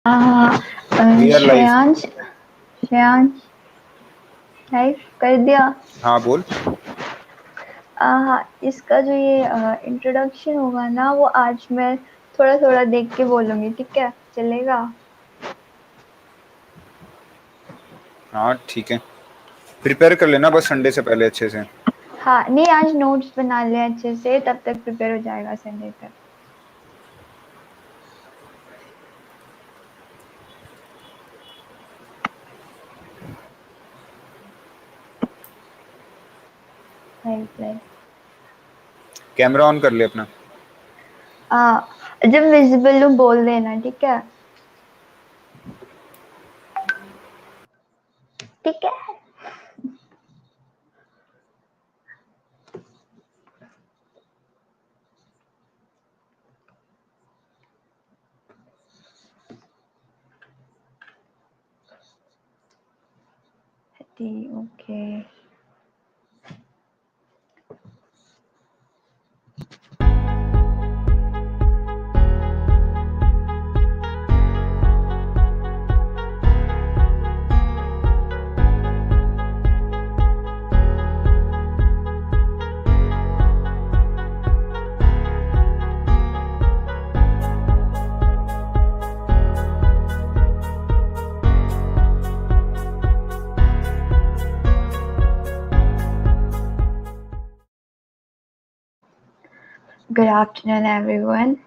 हाँ we are live. Shreyansh Shreyansh live कर दिया। हाँ बोल। हाँ इसका जो ये इंट्रोडक्शन होगा ना वो आज मैं थोड़ा थोड़ा देख के बोलूंगी, ठीक है? चलेगा? हाँ ठीक है, प्रिपेयर कर लेना बस संडे से पहले अच्छे से। हाँ नहीं, आज नोट्स बना ले अच्छे से, तब तक प्रिपेयर हो जाएगा संडे तक। Live live. कैमरा ऑन कर ले अपना। जब विजिबल हूँ बोल देना, ठीक है? ठीक है। Okay. Good afternoon, everyone.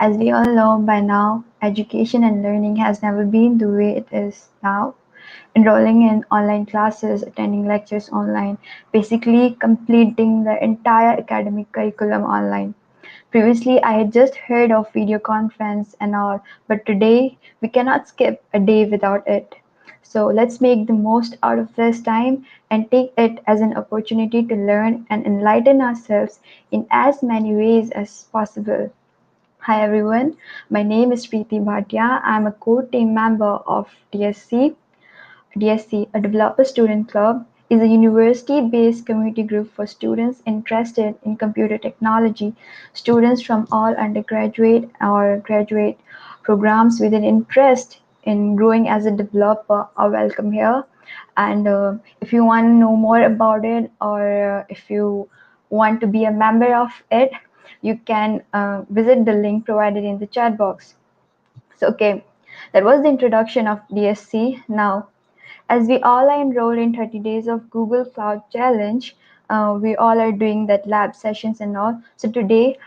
As we all know by now, education and learning has never been the way it is now. Enrolling in online classes, attending lectures online, basically completing the entire academic curriculum online. Previously, I had just heard of video conference and all, but today we cannot skip a day without it. So let's make the most out of this time and take it as an opportunity to learn and enlighten ourselves in as many ways as possible. Hi everyone, my name is Preeti Bhatia. I'm a core team member of DSC. DSC, a Developer Student Club, is a university-based community group for students interested in computer technology. Students from all undergraduate or graduate programs with an interest in growing as a developer are welcome here. And if you want to know more about it, or if you want to be a member of it, you can visit the link provided in the chat box. So, okay, that was the introduction of DSC. Now, as we all are enrolled in 30 days of Google Cloud Challenge, we all are doing that lab sessions and all. So today,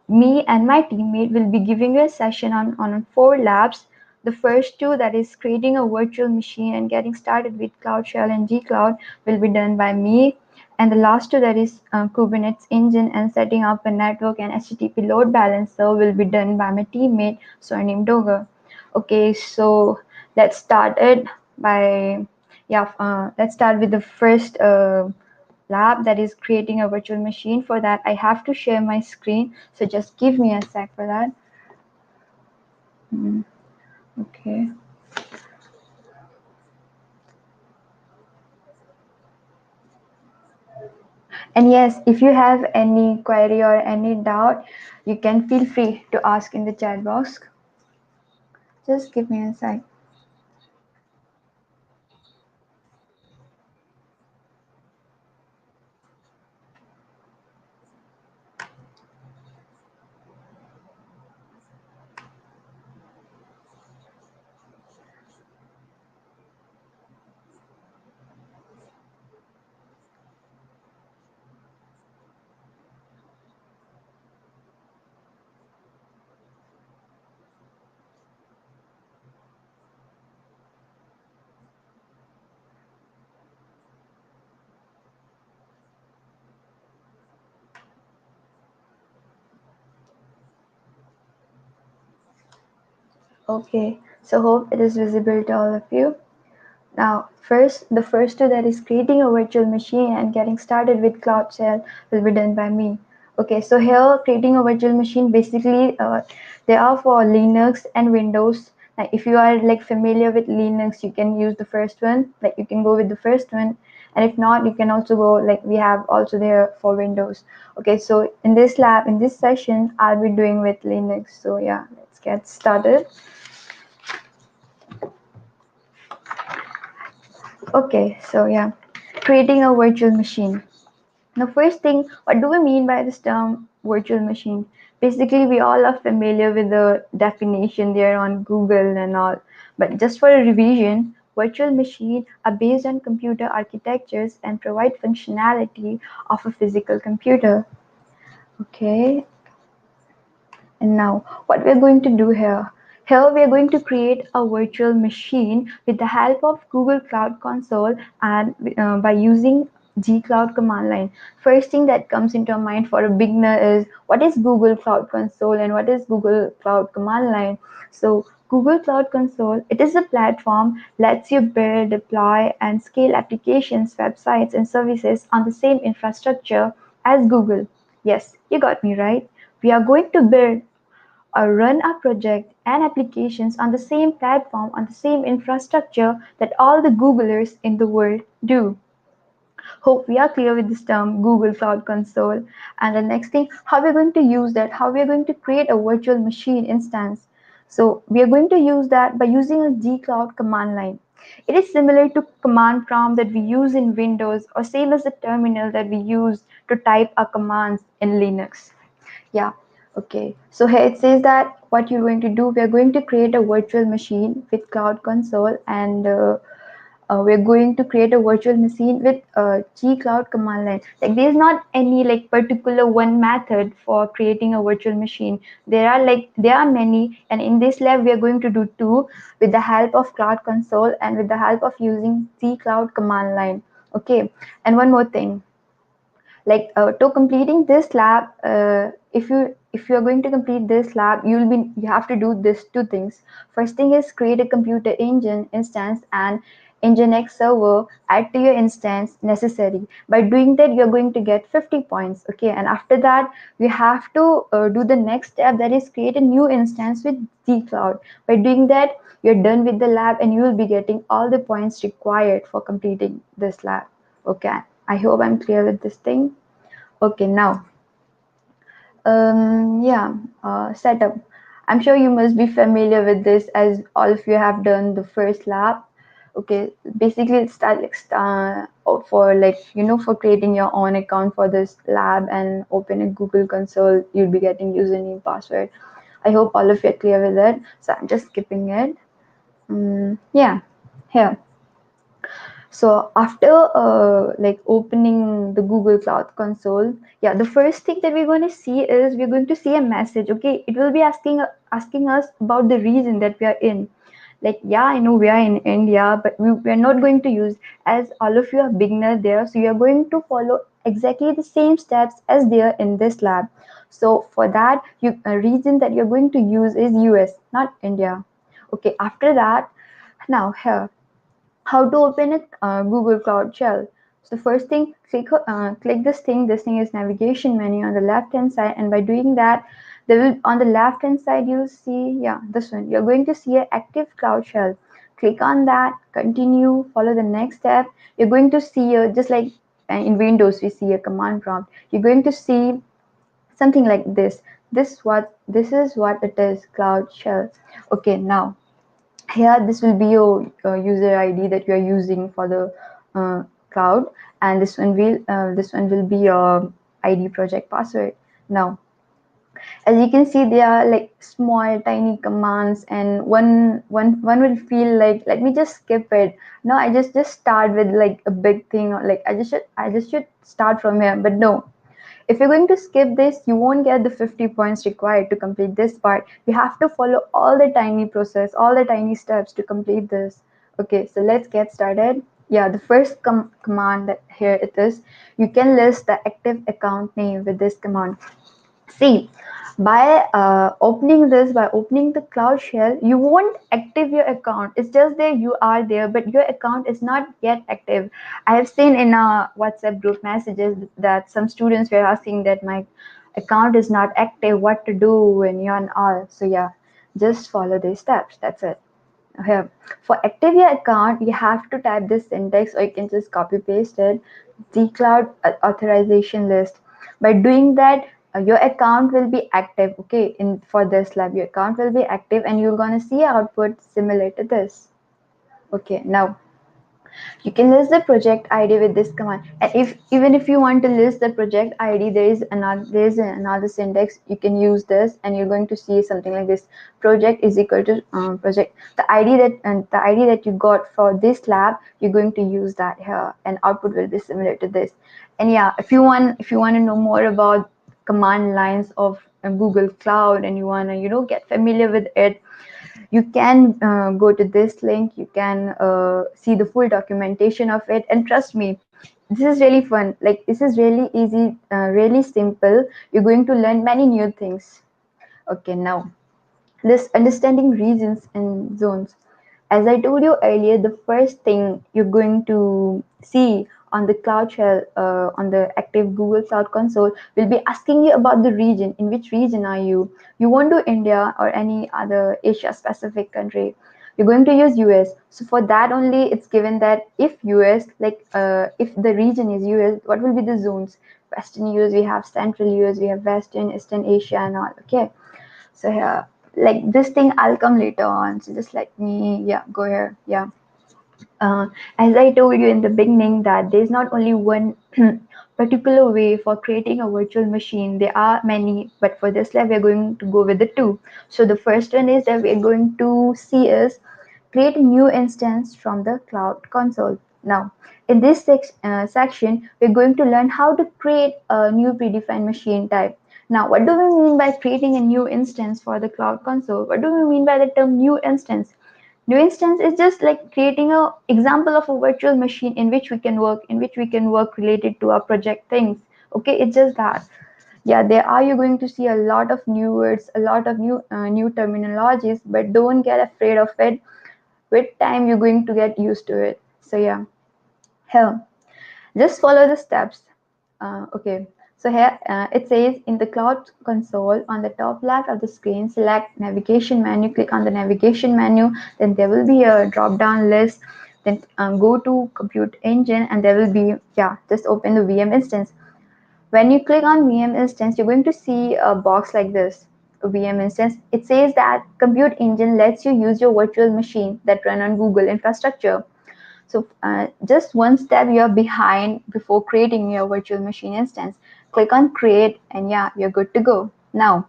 me and my teammate will be giving you a session on four labs. The first two, that is creating a virtual machine and getting started with Cloud Shell and G-Cloud, will be done by me. And the last two, that is Kubernetes engine and setting up a network and HTTP load balancer, will be done by my teammate Swarnim Dogar. Okay, so let's start it by, yeah, let's start with the first lab, that is creating a virtual machine. For that, I have to share my screen, so just give me a sec for that. Okay. And yes, if you have any query or any doubt, you can feel free to ask in the chat box. Just give me a sec. Okay, so hope it is visible to all of you. Now, the first two, that is creating a virtual machine and getting started with Cloud Shell, will be done by me. Okay, so here creating a virtual machine, basically they are for Linux and Windows. Like if you are like familiar with Linux, you can use the first one. Like you can go with the first one, and if not, you can also go like we have also there for Windows. Okay, so in this lab, in this session, I'll be doing with Linux. So yeah, let's get started. Okay, so yeah, creating a virtual machine. Now, first thing, what do we mean by this term virtual machine? Basically, we all are familiar with the definition there on Google and all. But just for a revision, virtual machines are based on computer architectures and provide functionality of a physical computer. Okay, and now, what we're going to do here? Here we are going to create a virtual machine with the help of Google Cloud Console and by using G-Cloud command line. First thing that comes into our mind for a beginner is what is Google Cloud Console and what is Google Cloud command line? So Google Cloud Console, it is a platform lets you build, deploy, and scale applications, websites, and services on the same infrastructure as Google. Yes, you got me right. We are going to build or run our project and applications on the same platform, on the same infrastructure that all the Googlers in the world do. Hope we are clear with this term Google Cloud Console. And the next thing, how we're going to use that, how we're going to create a virtual machine instance. So we are going to use that by using a gcloud command line. It is similar to command prompt that we use in Windows or same as the terminal that we use to type our commands in Linux. Yeah. Okay. So here it says that what you're going to do, we are going to create a virtual machine with Cloud Console and we're going to create a virtual machine with G Cloud command line. Like there's not any like particular one method for creating a virtual machine. There are many, and in this lab we are going to do two with the help of Cloud Console and with the help of using G Cloud command line. Okay. And one more thing, like to completing this lab, if you are going to complete this lab, you have to do this two things. First thing is create a computer engine instance and nginx server add to your instance necessary. By doing that you're going to get 50 points. Okay, and after that we have to do the next step, that is create a new instance with zcloud. By doing that you're done with the lab and you will be getting all the points required for completing this lab. Okay, I hope I'm clear with this thing. Okay, now, yeah, setup. I'm sure you must be familiar with this as all of you have done the first lab. Okay, basically it start like for like for creating your own account for this lab and open a Google Console. You'll be getting username, password. I hope all of you are clear with it. So I'm just skipping it. Yeah, here. So after like opening the Google Cloud Console, yeah, the first thing that we're going to see is we're going to see a message. Okay, it will be asking us about the region that we are in. Like, yeah, I know we are in India, but we are not going to use, as all of you are beginner there, so you are going to follow exactly the same steps as there in this lab. So for that, a region that you're going to use is US, not India. Okay, after that, now here, how to open a Google Cloud Shell. So first thing, click this thing. This thing is navigation menu on the left hand side, and by doing that, there will on the left hand side you'll see, yeah, this one. You're going to see an active Cloud Shell. Click on that. Continue. Follow the next step. You're going to see a, just like in Windows we see a command prompt. You're going to see something like this. This is what it is, Cloud Shell. Okay, now here this will be your user id that you are using for the cloud, and this one will be your id project password. Now as you can see, they are like small tiny commands, and one will feel like, let me just skip it. No, I just start with like a big thing, or like I just should start from here. But no, if you're going to skip this, you won't get the 50 points required to complete this part. You have to follow all the tiny process, all the tiny steps to complete this. Okay, so let's get started. Yeah, the first command that here it is. You can list the active account name with this command. See, by opening the Cloud Shell, you won't active your account. It's just that you are there, but your account is not yet active. I have seen in WhatsApp group messages that some students were asking that my account is not active, what to do, and you and all. So yeah, just follow these steps. That's it. Here, for active your account, you have to type this syntax, or you can just copy paste it. The cloud authorization list. By doing that, your account will be active. Okay, in for this lab, your account will be active, and you're gonna see output similar to this. Okay, now You can list the project ID with this command. And if even if you want to list the project ID, there is another syntax. You can use this, and you're going to see something like this: project is equal to project. The ID that you got for this lab, you're going to use that here, and output will be similar to this. And yeah, if you want to know more about command lines of Google Cloud, and you want to get familiar with it, you can go to this link. You can see the full documentation of it, and trust me, this is really fun. Like, this is really easy, really simple. You're going to learn many new things. Okay, now this understanding regions and zones. As I told you earlier, the first thing you're going to see on the Cloud Shell, on the active Google Cloud Console, will be asking you about the region. In which region are you? You won't do India or any other Asia specific country. You're going to use US. So for that only, it's given that if US, if the region is US, what will be the zones? Western US, we have Central US, we have Western, Eastern Asia, and all. Okay. So here, like this thing, I'll come later on. So just let me, yeah, go here. Yeah. Uh, as I told you in the beginning, that there's not only one particular way for creating a virtual machine. There are many, but for this lab, we're going to go with the two. So the first one is that we're going to see is create a new instance from the Cloud Console. Now, in this section, we're going to learn how to create a new predefined machine type. Now, what do we mean by creating a new instance for the Cloud Console? What do we mean by the term new instance? New instance is just like creating a example of a virtual machine in which we can work related to our project things. Okay, it's just that. Yeah, there are you going to see a lot of new words, a lot of new terminologies, but don't get afraid of it. With time, you're going to get used to it. So yeah, here, just follow the steps. Okay, so here it says in the Cloud Console, on the top left of the screen, select navigation menu, click on the navigation menu, then there will be a drop down list, then go to compute engine, and there will be, yeah, just open the VM instance. When you click on VM instance, you're going to see a box like this, a VM instance. It says that compute engine lets you use your virtual machine that run on Google infrastructure. So just one step you're behind before creating your virtual machine instance. Click on create, and yeah, you're good to go. Now,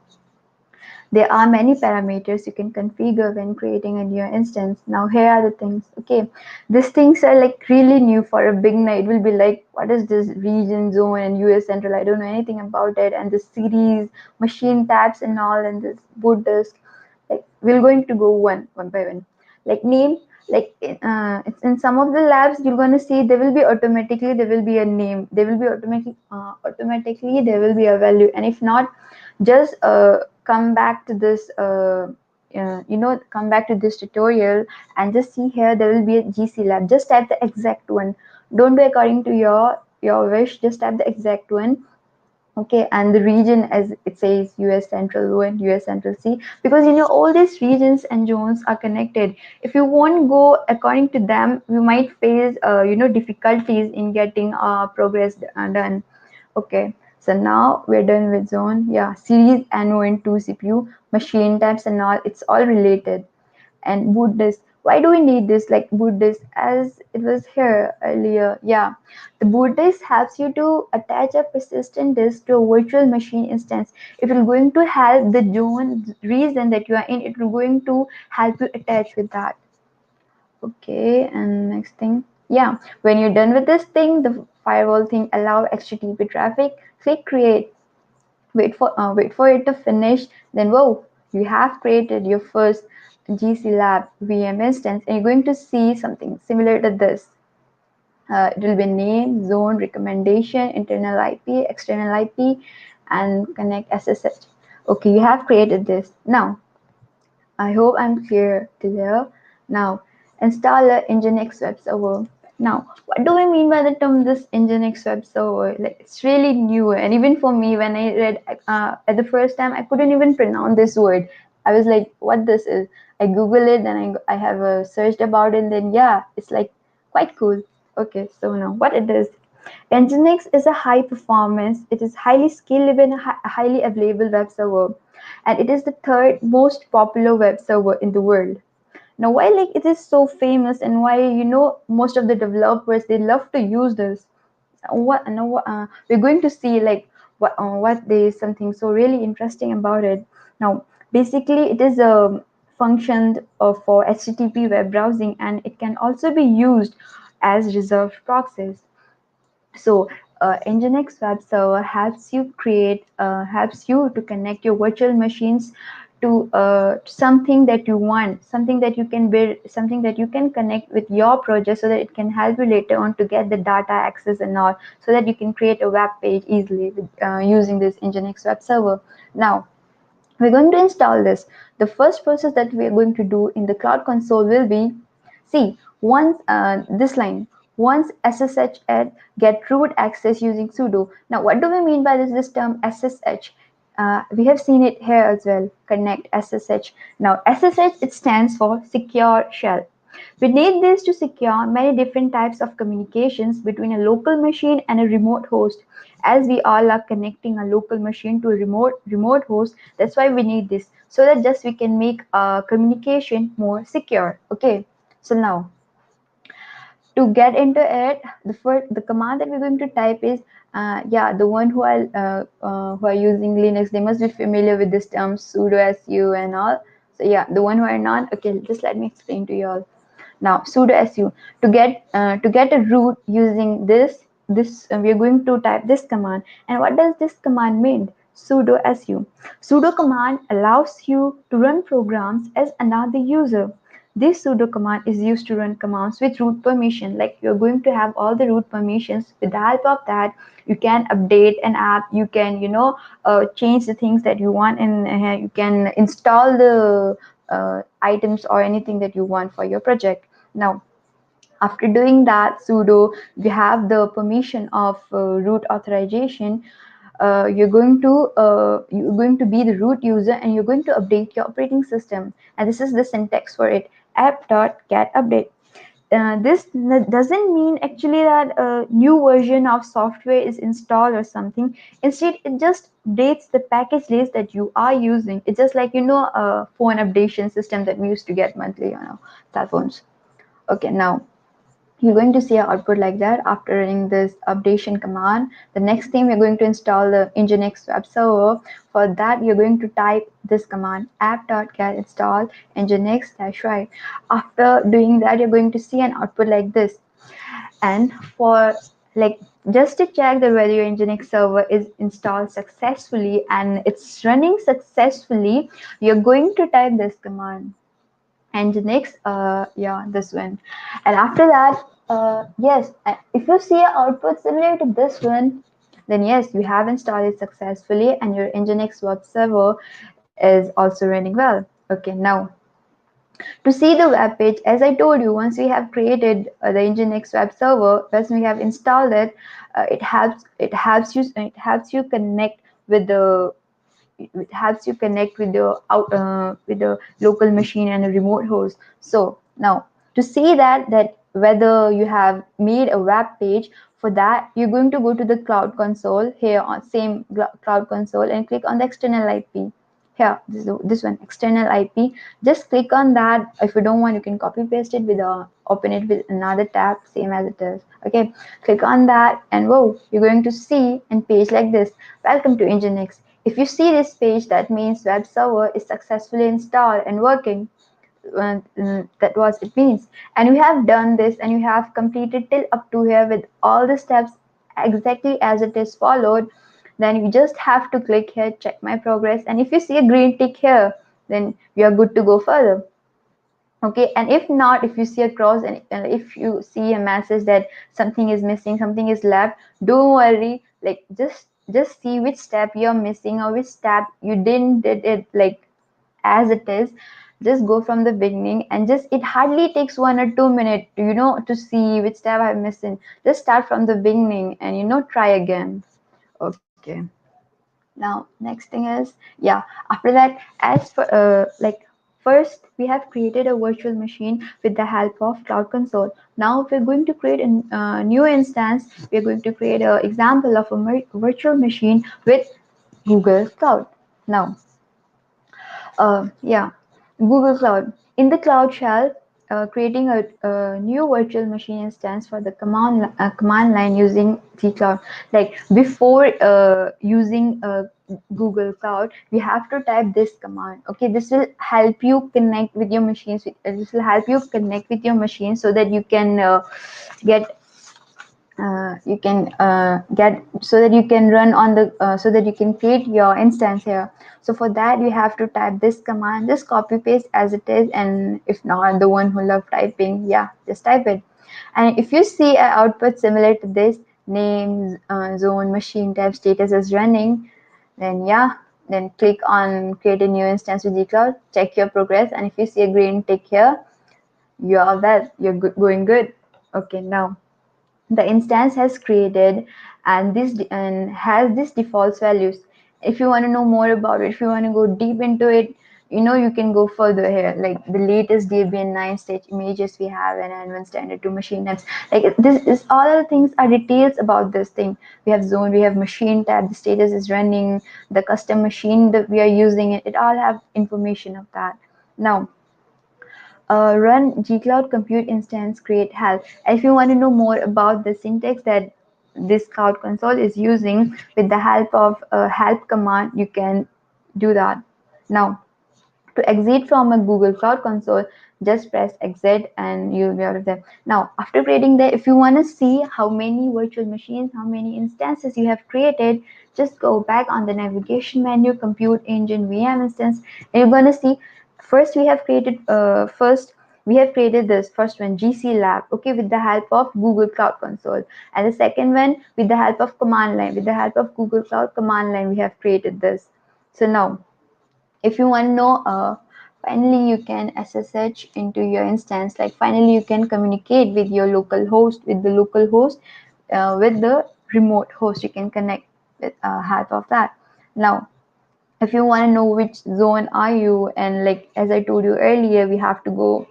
there are many parameters you can configure when creating a new instance. Now, here are the things. Okay, these things are like really new for a beginner. It will be like, what is this region, zone, and US Central? I don't know anything about it. And the series, machine tabs, and all, and this boot disk. Like, we're going to go one by one. Like name, like it's in some of the labs you're going to see there will be a name, there will be automatically there will be a value, and if not, just come back to this come back to this tutorial, and just see here there will be a GC lab. Just type the exact one. Don't do according to your wish, just type the exact one. Okay, and the region, as it says, US Central O and US Central C, because all these regions and zones are connected. If you won't go according to them, we might face difficulties in getting progress done. Okay, so now we're done with zone. Yeah, series NO2 CPU, machine types and all, it's all related. And boot disk, why do we need this? Like boot disk, as it was here earlier. Yeah, the boot disk helps you to attach a persistent disk to a virtual machine instance. It will going to help the zone region that you are in, it will going to help you attach with that. Okay, and next thing, yeah, when you're done with this thing, the firewall thing, allow HTTP traffic, click create. Wait for it to finish. Then whoa, you have created your first GC Lab VM instance, and you're going to see something similar to this. It will be name, zone, recommendation, internal IP, external IP, and connect SSH. Okay, you have created this. Now, I hope I'm clear to there. Now, install the Nginx web server. Now, what do I mean by the term this Nginx web server? Like, it's really new, and even for me, when I read at the first time, I couldn't even pronounce this word. I was like, "What this is?" I Google it, then I have searched about it, and then yeah, it's like quite cool. Okay, so now what it is? Nginx is a high performance, it is highly scalable and highly available web server, and it is the third most popular web server in the world. Now, why like it is so famous, and why most of the developers they love to use this? What no, we're going to see like what there is something so really interesting about it. Now, basically, it is a function for HTTP web browsing, and it can also be used as reserved proxies. So Nginx Web Server helps you to connect your virtual machines to something that you want, something that you can build, something that you can connect with your project, so that it can help you later on to get the data access and all, so that you can create a web page easily with, using this Nginx Web Server. Now, we're going to install this. The first process that we are going to do in the Cloud Console will be, see, once this line, once SSH at get root access using sudo. Now, what do we mean by this term SSH? We have seen it here as well, connect SSH. Now, SSH, it stands for secure shell. We need this to secure many different types of communications between a local machine and a remote host. As we all are connecting a local machine to a remote host, that's why we need this, so that just we can make communication more secure. Okay, so now to get into it, the command that we're going to type is yeah, the one who are using Linux, they must be familiar with this term sudo su and all. So yeah, the one who are not, okay, just let me explain to you all. Now, sudo su, to get a root using this, we are going to type this command. And what does this command mean? Sudo su. Sudo command allows you to run programs as another user. This sudo command is used to run commands with root permission. Like, you're going to have all the root permissions. With the help of that, you can update an app. You can, change the things that you want, and you can install the items or anything that you want for your project. Now, after doing that, sudo, you have the permission of root authorization. You're going to be the root user, and you're going to update your operating system. And this is the syntax for it: app.get update. This doesn't mean actually that a new version of software is installed or something. Instead, it just updates the package list that you are using. It's just like a phone updation system that we used to get monthly on our cell phones. Okay, now you're going to see an output like that after running this updation command. The next thing, we're going to install the Nginx web server. For that, you're going to type this command: app.get install nginx-y. After doing that, you're going to see an output like this. And for, like, just to check that whether your Nginx server is installed successfully and it's running successfully, you're going to type this command: Nginx, yeah, this one. And after that, yes, if you see an output similar to this one, then yes, you have installed it successfully, and your Nginx web server is also running well. Okay, now to see the web page, as I told you, once we have created the Nginx web server, once we have installed it, it helps you connect with the it helps you connect with the local machine and a remote host. So now, to see that whether you have made a web page, for that you're going to go to the Cloud Console here on same Cloud Console and click on the external IP. Here, this one, external IP. Just click on that. If you don't want, you can copy paste it with open it with another tab, same as it is. Okay, click on that, and whoa, you're going to see a page like this: welcome to Nginx. If you see this page, that means web server is successfully installed and working. That was it means. And you have done this, and you have completed till up to here with all the steps exactly as it is followed. Then you just have to click here, check my progress, and if you see a green tick here, then you are good to go further. Okay, and if not, if you see a cross, and if you see a message that something is missing, something is left, don't worry. Like, just see which step you're missing, or which step you didn't did it like as it is. Just go from the beginning, and just, it hardly takes 1 or 2 minutes to see which step I'm missing. Just start from the beginning, and try again. Okay, now next thing is, yeah, after that, as for like, first we have created a virtual machine with the help of Cloud Console. Now we're going to create a new instance. We're going to create an example of a virtual machine with Google Cloud. Now, yeah, Google Cloud. In the Cloud Shell, creating a new virtual machine instance for the command line using gcloud. Like before using Google Cloud, we have to type this command. Okay, this will help you connect with your machines. This will help you connect with your machine so that get you can get so that you can run on the so that you can create your instance here. So for that you have to type this command, just copy paste as it is, and if not, the one who love typing, yeah, just type it. And if you see an output similar to this, name, zone, machine type, status is running, then yeah, then click on create a new instance with gcloud, check your progress, and if you see a green tick here, you are well, you're going good. Okay, now the instance has created and this and has this default values. If you want to know more about it, if you want to go deep into it, you can go further here, like the latest Debian 9 stage images we have, and advanced standard to machine names. Like this is all the things are details about this thing. We have zone, we have machine tab, the status is running, the custom machine that we are using, it all have information of that. Now run gcloud compute instance create help. If you want to know more about the syntax that this cloud console is using, with the help of a help command you can do that. Now to exit from a Google Cloud Console, just press exit and you'll be out of there. Now, after creating that, if you want to see how many virtual machines, how many instances you have created, just go back on the navigation menu, compute engine VM instance, and you're going to see first we have created this first one, GC Lab, okay, with the help of Google Cloud Console. And the second one, with the help of command line, with the help of Google Cloud command line, we have created this. So now, if you want to know finally you can SSH into your instance, like finally you can communicate with your local host, with the local host, with the remote host, you can connect with help of that. Now if you want to know which zone are you, and like as I told you earlier, we have to go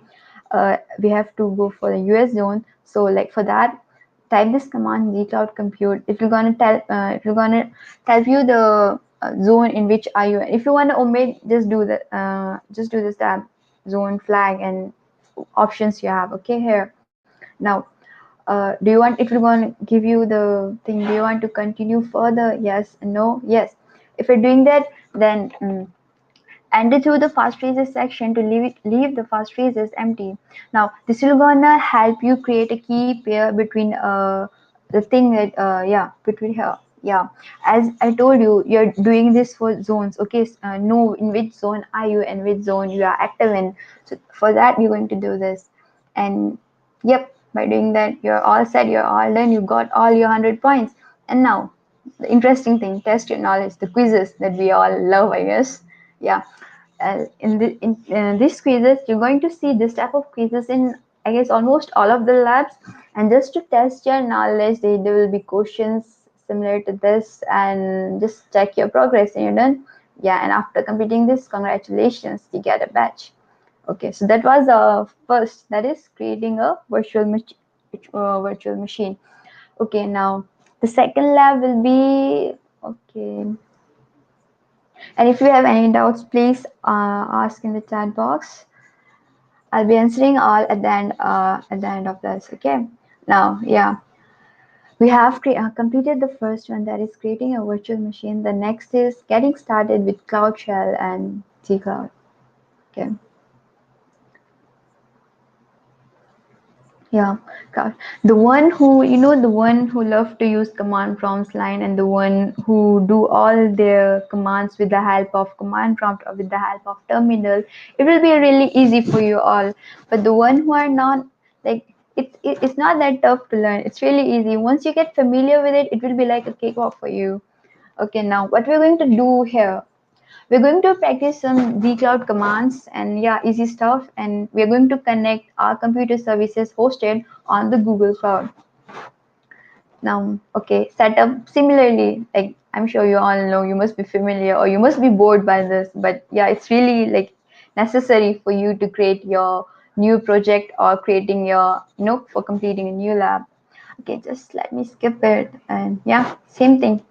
for the US zone. So like for that, type this command gcloud compute. It will gonna tell you the zone in which are you. If you want to omit, just do this tab, zone flag and options you have. Okay, here now. Do you want, if you're going to give you the thing, do you want to continue further? Yes, no, yes. If you're doing that, then enter through the fast phrases section to leave the fast phrases empty. Now this will gonna help you create a key pair between the thing that between here. Yeah, as I told you, you're doing this for zones. Okay, know in which zone are you and which zone you are active in. So for that you're going to do this, and yep, by doing that you're all set, you're all done, you got all your 100 points. And now the interesting thing, test your knowledge, the quizzes that we all love, I guess. Yeah, in these quizzes you're going to see this type of quizzes in, I guess, almost all of the labs. And just to test your knowledge, there will be questions similar to this, and just check your progress and you're done. Yeah, and after completing this, congratulations, you get a badge. Okay, so that was first, that is creating a virtual machine. Okay, now the second lab will be, okay, and if you have any doubts, please ask in the chat box. I'll be answering all at the end of this. Okay. Now, yeah, we have completed the first one, that is creating a virtual machine. The next is getting started with Cloud Shell and Gcloud. Okay. Yeah, God. The one who love to use command prompts line, and the one who do all their commands with the help of command prompt or with the help of terminal, it will be really easy for you all. But the one who are not, like, it's not that tough to learn. It's really easy. Once you get familiar with it, it will be like a cakewalk for you. Okay, now what we're going to do here, we're going to practice some vcloud commands, and yeah, easy stuff, and we're going to connect our computer services hosted on the Google Cloud. Now, okay, setup similarly, like I'm sure you all know, you must be familiar or you must be bored by this, but yeah, it's really like necessary for you to create your new project or creating your, for completing a new lab. Okay, just let me skip it, and yeah, same thing.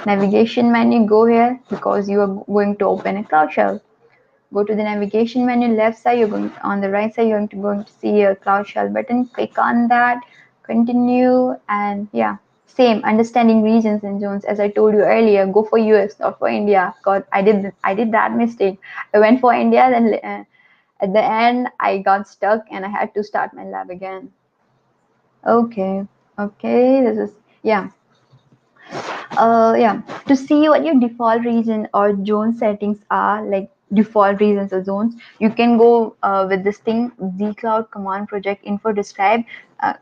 Navigation menu, go here because you are going to open a Cloud Shell. Go to the navigation menu, left side, you're going on the right side, you're going to see a Cloud Shell button. Click on that, continue, and yeah, same understanding regions and zones. As I told you earlier, go for US, not for India. God, I did that mistake. I went for India, then at the end I got stuck and I had to start my lab again. Okay, okay, this is yeah. Yeah, to see what your default region or zone settings are, like default regions or zones, you can go with this thing, zcloud command project info describe.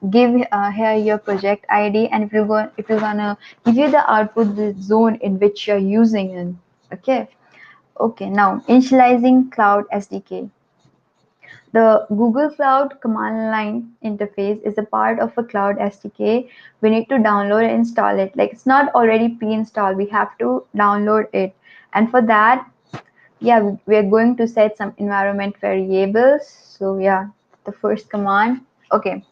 Give here your project ID, and if you're gonna give you the output, the zone in which you're using it. Okay. Okay. Now initializing cloud SDK. The Google Cloud command line interface is a part of a Cloud SDK. We need to download and install it. Like it's not already pre-installed. We have to download it. And for that, yeah, we're going to set some environment variables. So yeah, the first command. Okay,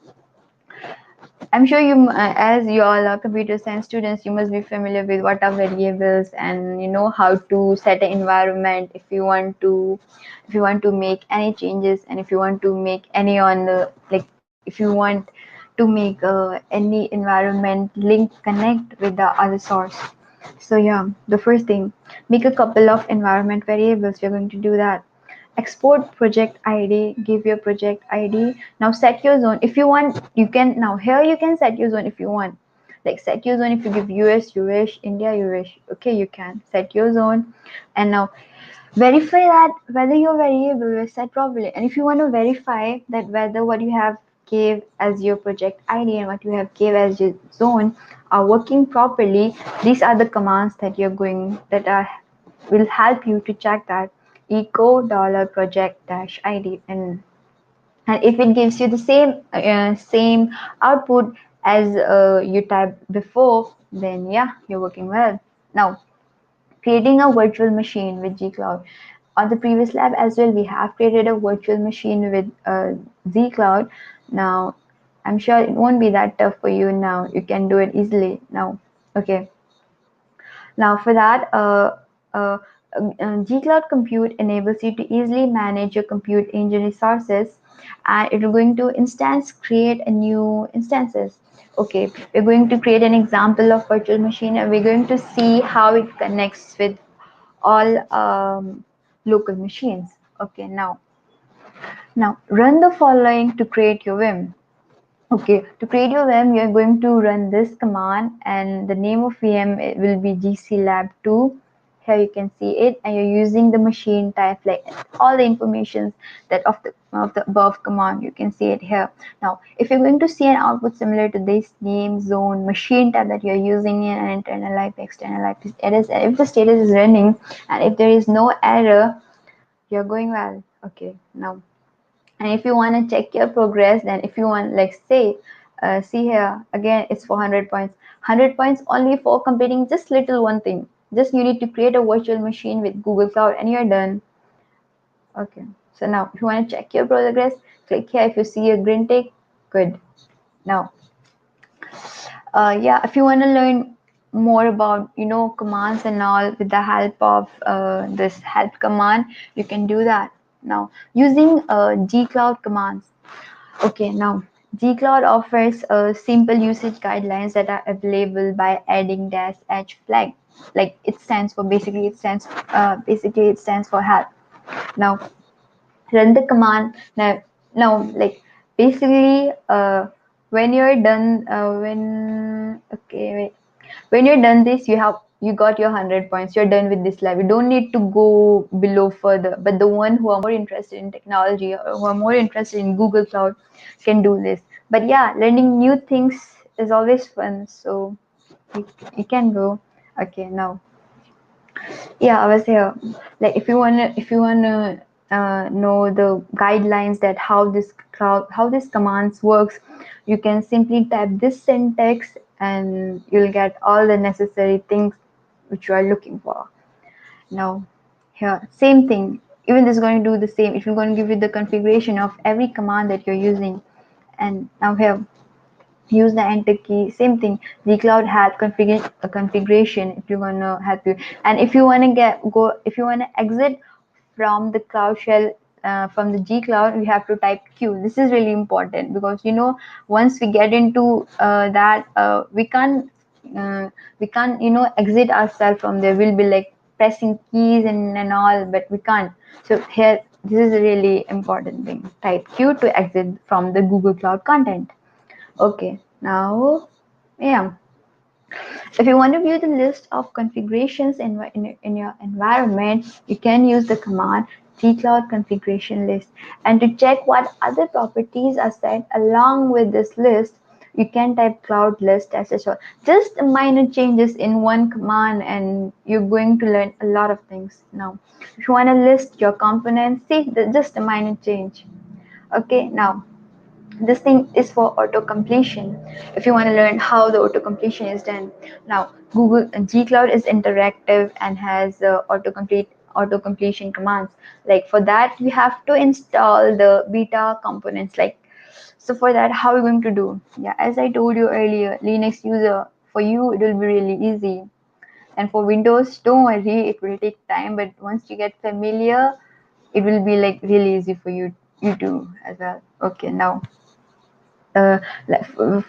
I'm sure as you all are computer science students, you must be familiar with what are variables, and you know how to set an environment if you want to make any changes, and if you want to make any on the, like, if you want to make any environment link connect with the other source. So yeah, the first thing, make a couple of environment variables. We're going to do that. Export project ID, give your project ID. Now set your zone. If you want, you can, now here you can set your zone if you want. Like set your zone, if you give US, you wish, India, you wish. Okay, you can set your zone. And now verify that whether your variable is set properly. And if you want to verify that whether what you have gave as your project ID and what you have gave as your zone are working properly, these are the commands that you're going that are will help you to check that. Echo dollar project dash ID, and if it gives you the same output as you typed before, then yeah, you're working well. Now creating a virtual machine with gcloud. On the previous lab as well, we have created a virtual machine with zcloud. Now I'm sure it won't be that tough for you. Now you can do it easily now. Okay. Now for that, gcloud compute enables you to easily manage your compute engine resources, and it is going to instance create a new instances. Okay, we're going to create an example of virtual machine, and we're going to see how it connects with all local machines. Okay, now run the following to create your vim. Okay, to create your VM, you're going to run this command, and the name of VM will be gclab2. Here you can see it, and you're using the machine type, like all the information that of the above command. You can see it here. Now, if you're going to see an output similar to this name, zone, machine type that you're using in an internal IP, external IP, it is if the status is running, and if there is no error, you're going well. Okay, now. And if you want to check your progress, then if you want, like say, see here again, it's for 100 points. 100 points only for completing just little one thing. Just you need to create a virtual machine with Google Cloud, and you're done. Okay, so now if you want to check your progress, click here. If you see a green tick, good. Now yeah, if you want to learn more about commands and all with the help of this help command, you can do that. Now using gcloud commands. Okay, now gcloud offers simple usage guidelines that are available by adding dash h flag. Like it stands for, basically it stands for help. Now run the command. Now like basically when you're done when okay wait when you're done this, you got your 100 points. You're done with this lab. You don't need to go below further, but the one who are more interested in technology or who are more interested in Google Cloud can do this. But yeah, learning new things is always fun, so you can go. Okay, now yeah, I was here. Like if you wanna know the guidelines that how this commands works, you can simply type this syntax and you'll get all the necessary things which you are looking for. Now here, same thing. Even this is going to do the same. If you're going to give you the configuration of every command that you're using, and now here use the enter key, same thing. Gcloud help configuration if you want to help you, and if you want to exit from the Cloud Shell, from the G Cloud, we have to type Q. This is really important because once we get into that, uh, we can't exit ourselves from there. We'll be like pressing keys and all, but we can't. So here, this is a really important thing. Type Q to exit from the Google Cloud content. Okay, now, yeah. If you want to view the list of configurations in your environment, you can use the command gcloud configuration list. And to check what other properties are set along with this list, you can type cloud list SSO. Just minor changes in one command, and you're going to learn a lot of things. Now, if you want to list your components, see, just a minor change. Okay, now this thing is for auto completion. If you want to learn how the auto completion is done, now Google gcloud is interactive and has auto completion commands. Like for that, we have to install the beta components. Like, so for that, how are we going to do? Yeah, as I told you earlier, Linux user, for you it will be really easy, and for Windows, don't worry, it will take time, but once you get familiar, it will be like really easy for you too as well. Okay, now, uh,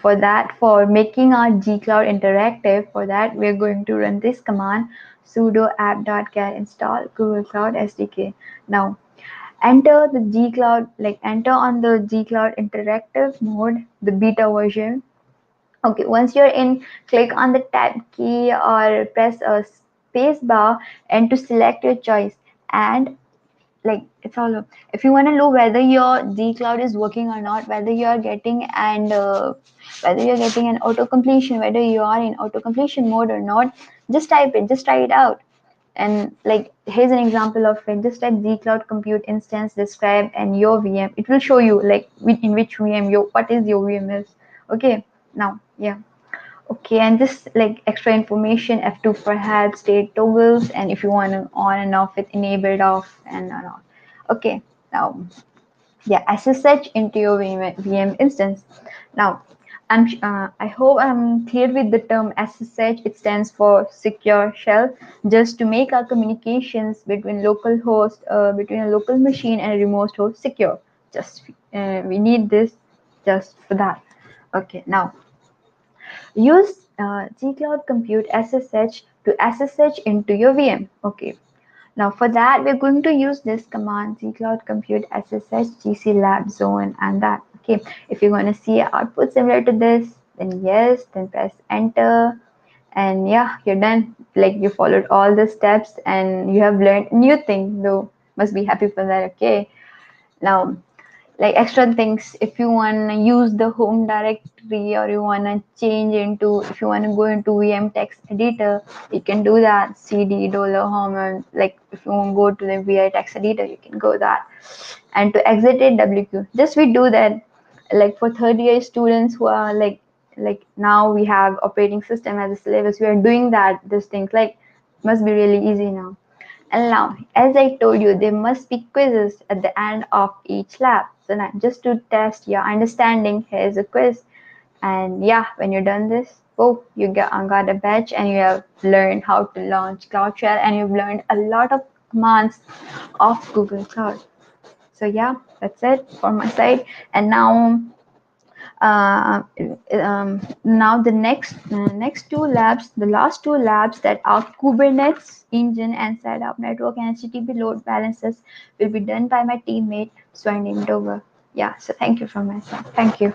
for that, for making our gcloud interactive, for that we're going to run this command sudo app.get install google cloud sdk. Now enter the gcloud, like enter on the gcloud interactive mode, the beta version. Okay, once you're in, click on the tab key or press a space bar and to select your choice. And like, it's all, if you want to know whether your gcloud is working or not, whether you are getting and whether you're getting an auto completion, whether you are in auto completion mode or not, just type it, just try it out. And like, here's an example of it. Just type gcloud compute instance describe and your VM. It will show you like in which VM your what is your VM is. Okay, now, yeah. Okay, and just like extra information, F2 for help, state toggles, and if you want to on and off it, enabled off and on off. Okay, now, yeah, SSH into your VM instance. Now, I hope I'm clear with the term SSH. It stands for Secure Shell, just to make our communications between local host, between a local machine and a remote host secure. Just we need this just for that. Okay, now use gcloud compute SSH to SSH into your VM. Okay. Now for that, we're going to use this command gcloud compute SSH gc lab zone and that. Okay. If you're going to see an output similar to this, then yes, then press enter. And yeah, you're done. Like you followed all the steps and you have learned a new thing, though. Must be happy for that. Okay. Now, like extra things, if you want to use the home directory or you want to change into, if you want to go into VM text editor, you can do that. Cd $home, and like if you want to go to the VI text editor, you can go that. And to exit it, WQ. Just we do that. Like for third year students who are like now we have operating system as a syllabus, we are doing that. These things like must be really easy now. And now, as I told you, there must be quizzes at the end of each lab. So now, just to test your understanding, here's a quiz. And yeah, when you're done this, oh, you got a badge and you have learned how to launch Cloud Shell and you've learned a lot of commands of Google Cloud. So yeah, that's it for my side. And uh, now the next two labs, the last two labs that are Kubernetes engine and setup network and HTTP load balancers will be done by my teammate Swarnim Dover. Yeah, so thank you from my side. Thank you.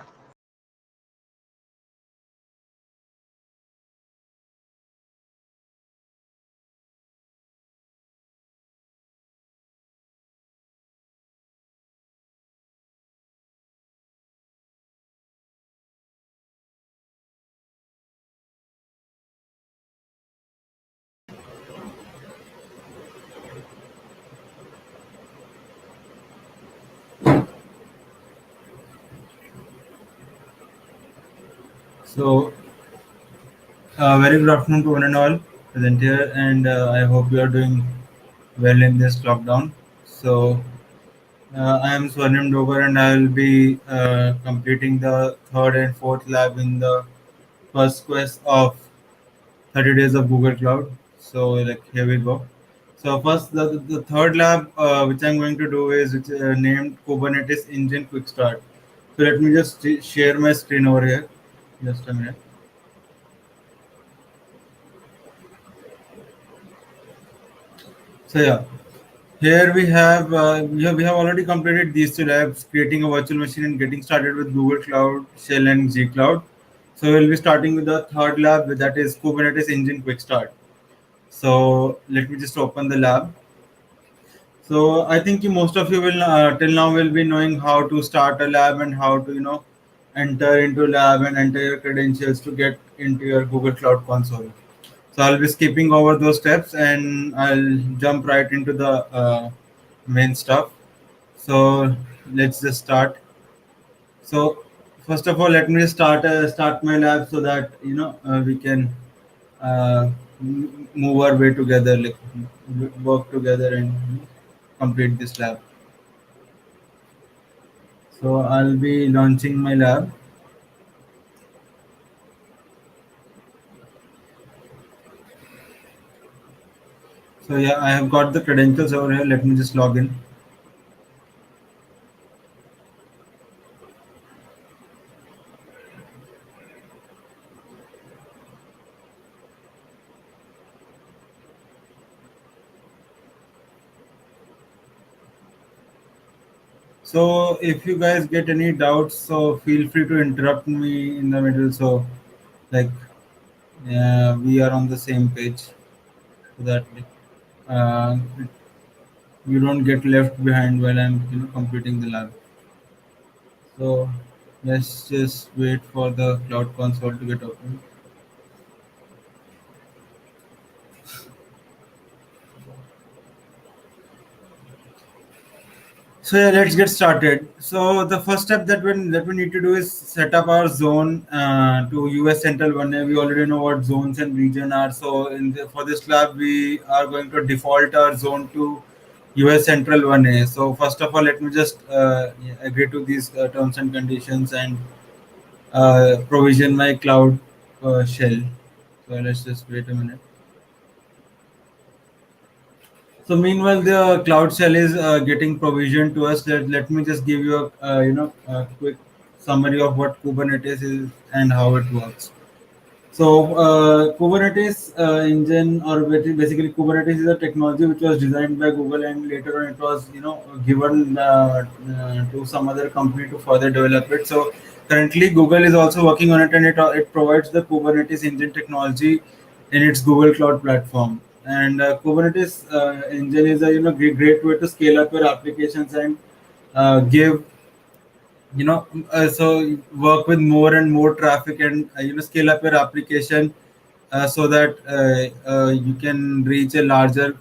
So, very good afternoon to one and all present here, and I hope you are doing well in this lockdown. So, I am Swarnim Dogar, and I will be completing the third and fourth lab in the first quest of 30 days of Google Cloud. So, like, here we go. So first, the third lab which I'm going to do is which, named Kubernetes Engine Quick Start. So let me just share my screen over here. Just a minute. So yeah, here we have already completed these two labs, creating a virtual machine and getting started with Google Cloud, Shell, and G Cloud. So we'll be starting with the third lab, that is Kubernetes Engine Quick Start. So let me just open the lab. So I think most of you will till now will be knowing how to start a lab and how to enter into lab and enter your credentials to get into your Google Cloud Console. So I'll be skipping over those steps and I'll jump right into the main stuff. So let's just start. So first of all, let me start my lab so that we can move our way together, like work together and complete this lab. So I'll be launching my lab. So yeah, I have got the credentials over here. Let me just log in. So if you guys get any doubts, so feel free to interrupt me in the middle. So like we are on the same page, so that uh, you don't get left behind while I'm completing the lab. So let's just wait for the cloud console to get open. So yeah, let's get started. So the first step that we need to do is set up our zone to US Central 1A. We already know what zones and region are. So for this lab, we are going to default our zone to US Central 1A. So first of all, let me just agree to these terms and conditions and provision my cloud shell. So let's just wait a minute. So meanwhile, the cloud shell is getting provisioned to us. Let me just give you a quick summary of what Kubernetes is and how it works. So Kubernetes engine, or basically Kubernetes, is a technology which was designed by Google, and later on it was given to some other company to further develop it. So currently Google is also working on it, and it provides the Kubernetes engine technology in its Google Cloud platform. And Kubernetes engine is a great way to scale up your applications and give so work with more and more traffic and scale up your application so that you can reach a larger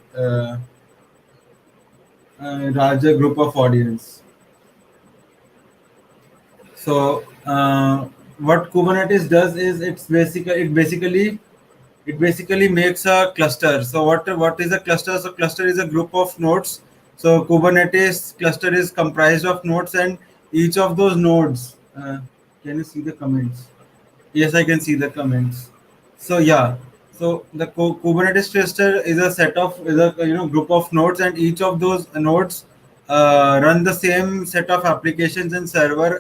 group of audience. So what Kubernetes does is it basically makes a cluster. So what is a cluster? So cluster is a group of nodes. So Kubernetes cluster is comprised of nodes, and each of those nodes. Can you see the comments? Yes, I can see the comments. So yeah, so the Kubernetes cluster is a set of is a group of nodes, and each of those nodes run the same set of applications and server,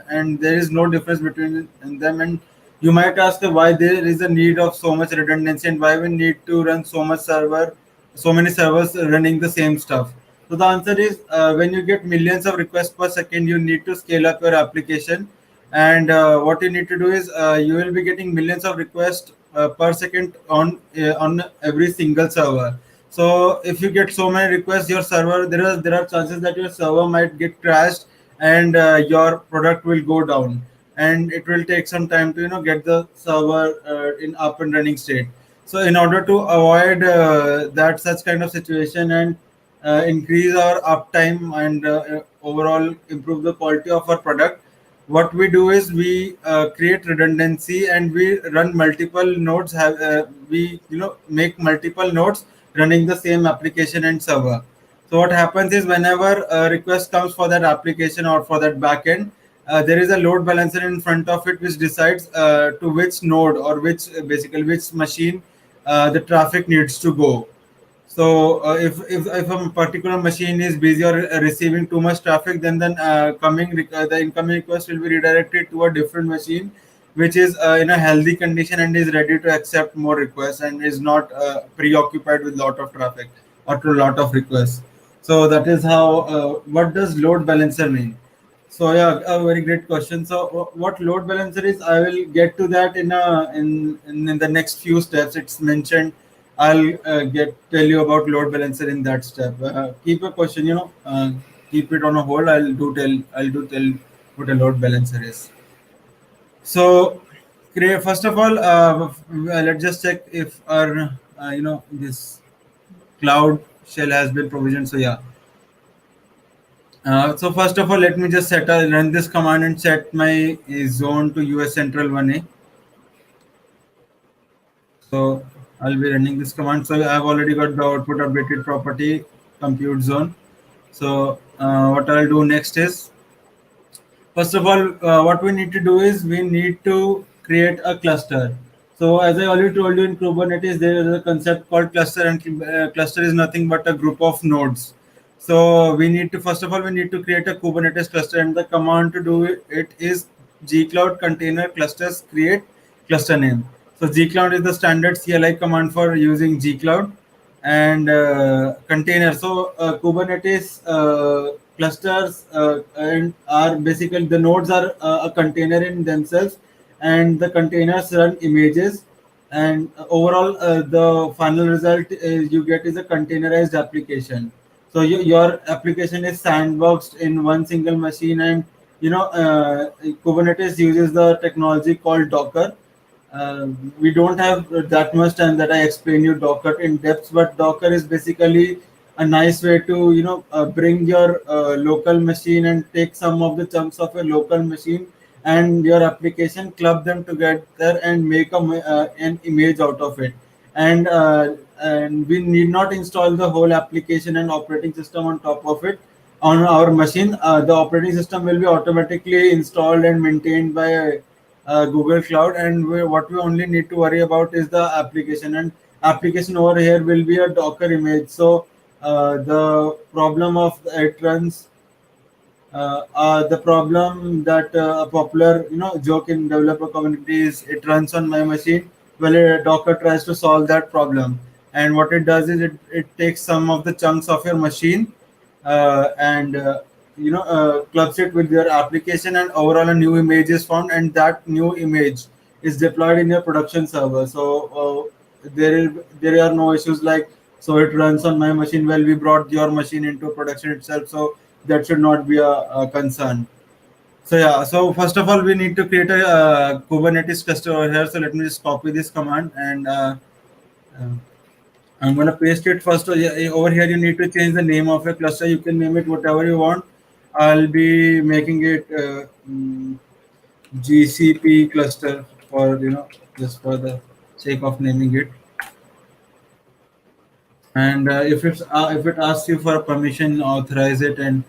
and there is no difference between them. And you might ask why there is a need of so much redundancy and why we need to run so many servers running the same stuff. So the answer is when you get millions of requests per second, you need to scale up your application, and what you need to do is you will be getting millions of requests per second on every single server. So if you get so many requests, your server there are chances that your server might get crashed, and your product will go down, and it will take some time to get the server in up and running state. So in order to avoid that such kind of situation and increase our uptime and overall improve the quality of our product, what we do is we create redundancy and we run multiple nodes, have we make multiple nodes running the same application and server. So what happens is whenever a request comes for that application or for that backend, there is a load balancer in front of it which decides to which node or which basically which machine the traffic needs to go. So if a particular machine is busy or receiving too much traffic, then the incoming request will be redirected to a different machine, which is in a healthy condition and is ready to accept more requests and is not preoccupied with lot of traffic or to lot of requests. So that is how. What does load balancer mean? So yeah, a very great question. So what load balancer is, I will get to that in the next few steps. It's mentioned. I'll get tell you about load balancer in that step. Keep a question, keep it on a hold. I'll do tell what a load balancer is. So create first of all, let's just check if our this cloud shell has been provisioned. So yeah, so first of all, let me just run this command and set my zone to US Central 1A. So I'll be running this command. So I've already got the output updated property compute zone. So what I'll do next is, first of all, what we need to do is we need to create a cluster. So as I already told you, in Kubernetes, there is a concept called cluster, and cluster is nothing but a group of nodes. So we need to, first of all, we need to create a Kubernetes cluster, and the command to do it is gcloud container clusters create cluster name. So gcloud is the standard CLI command for using gcloud, and container. So Kubernetes clusters and are basically, the nodes are a container in themselves, and the containers run images, and overall the final result you get is a containerized application. So your application is sandboxed in one single machine, and Kubernetes uses the technology called Docker. We don't have that much time that I explain you Docker in depth, but Docker is basically a nice way to bring your local machine and take some of the chunks of a local machine and your application, club them together and make an image out of it. And we need not install the whole application and operating system on top of it on our machine. The operating system will be automatically installed and maintained by Google Cloud, and what we only need to worry about is the application. And application over here will be a Docker image. So the problem of it runs. The problem that a popular joke in developer community is, it runs on my machine. Well, Docker tries to solve that problem, and what it does is it takes some of the chunks of your machine and clubs it with your application, and overall a new image is found, and that new image is deployed in your production server. So there are no issues like, so it runs on my machine. Well, we brought your machine into production itself, so that should not be a concern. So yeah, so first of all, we need to create a Kubernetes cluster over here. So let me just copy this command, and uh, I'm gonna paste it first. So yeah, over here you need to change the name of a cluster. You can name it whatever you want. I'll be making it GCP cluster for just for the sake of naming it. And if it asks you for a permission, authorize it. And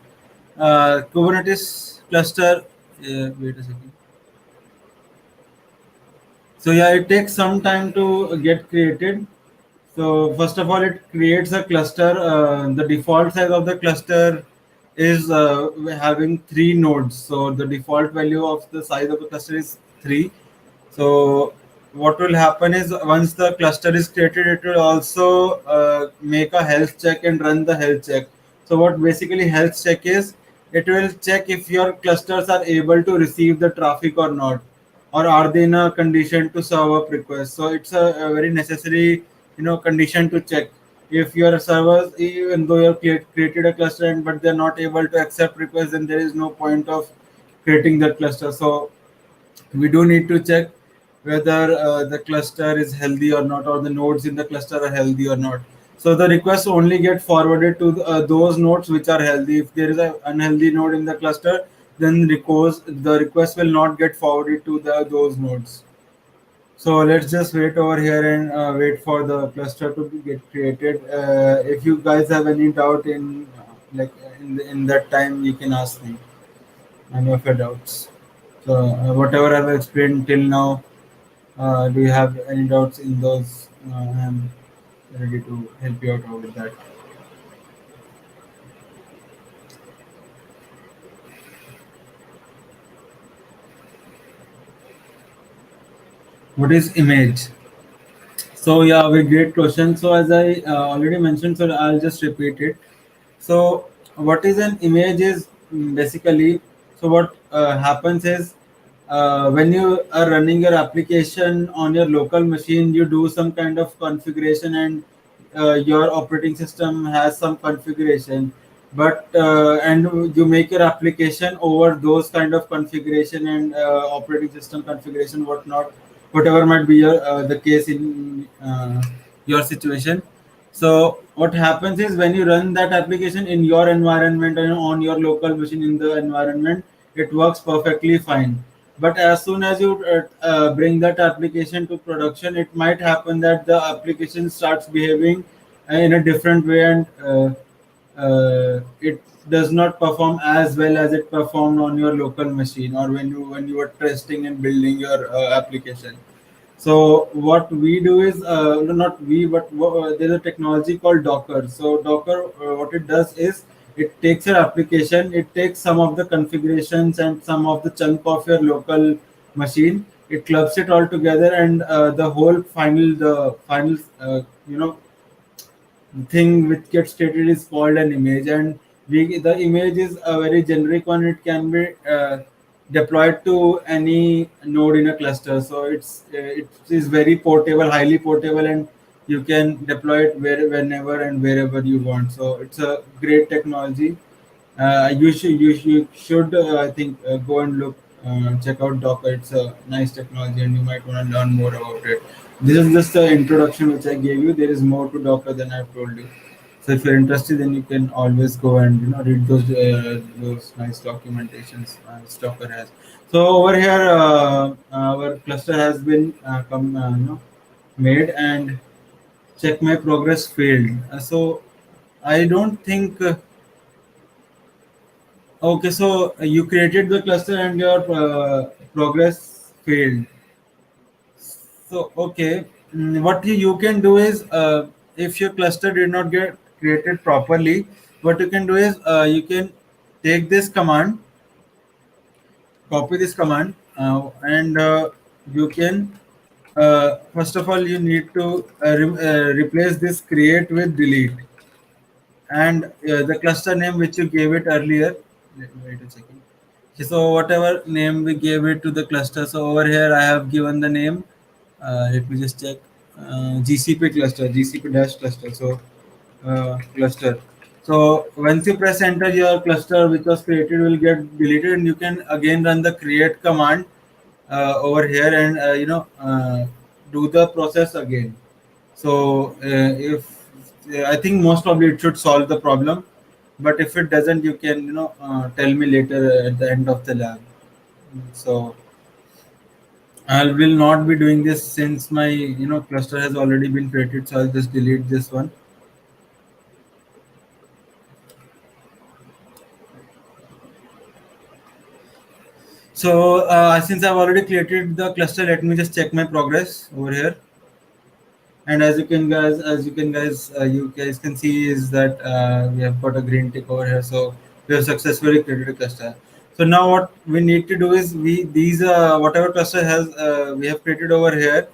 Kubernetes cluster. Wait a second. So yeah, it takes some time to get created. So first of all, it creates a cluster. The default size of the cluster is having 3 nodes. So the default value of the size of the cluster is 3. So what will happen is, once the cluster is created, it will also make a health check and run the health check. So what basically health check is, it will check if your clusters are able to receive the traffic or not, or are they in a condition to serve up requests. So it's a very necessary condition to check. If your servers, even though you have created a cluster, but they're not able to accept requests, then there is no point of creating that cluster. So we do need to check whether the cluster is healthy or not, or the nodes in the cluster are healthy or not. So the requests only get forwarded to those nodes which are healthy. If there is an unhealthy node in the cluster, then the request will not get forwarded to those nodes. So let's just wait over here and wait for the cluster to get created. If you guys have any doubt in in that time, you can ask me any of your doubts. So whatever I've explained till now, do you have any doubts in those? ready to help you out with that. What is image? So yeah, very great question. So as I already mentioned, so I'll just repeat it. So what is an image is basically, so what happens is when you are running your application on your local machine, you do some kind of configuration, and your operating system has some configuration, but and you make your application over those kind of configuration and operating system configuration, whatnot, whatever might be the case in your situation. So what happens is when you run that application in your environment and on your local machine in the environment, it works perfectly fine. But as soon as you bring that application to production, it might happen that the application starts behaving in a different way, and it does not perform as well as it performed on your local machine, or when you were testing and building your application. So what we do is, no, not we, but there's a technology called Docker. So Docker, what it does is it takes your application, it takes some of the configurations and some of the chunk of your local machine, it clubs it all together, and the final, thing which gets stated is called an image, and the image is a very generic one. It can be deployed to any node in a cluster, so it is very portable, highly portable, and you can deploy it whenever and wherever you want. So it's a great technology. You should I think go and look, check out Docker. It's a nice technology, and you might want to learn more about it. This is just the introduction which I gave you. There is more to Docker than I've told you. So if you're interested, then you can always go and read those nice documentations Docker has. So over here, our cluster has been made, and check my progress failed. So I don't think. Okay, so you created the cluster and your progress failed. So, okay, what you can do is, if your cluster did not get created properly, what you can do is, you can take this command, copy this command, and you can, first of all, you need to replace this create with delete, and the cluster name which you gave it earlier. Let me wait a second. Okay, so whatever name we gave it to the cluster, so over here I have given the name. Let me just check. GCP cluster, GCP dash cluster. So cluster. So once you press enter, your cluster which was created will get deleted, and you can again run the create command over here, and do the process again. So if I think most probably it should solve the problem, but if it doesn't, you can tell me later at the end of the lab. So I will not be doing this since my cluster has already been created. So I'll just delete this one. So since I've already created the cluster, let me just check my progress over here. And you guys can see is that we have got a green tick over here. So we have successfully created a cluster. So now what we need to do is whatever cluster has we have created over here.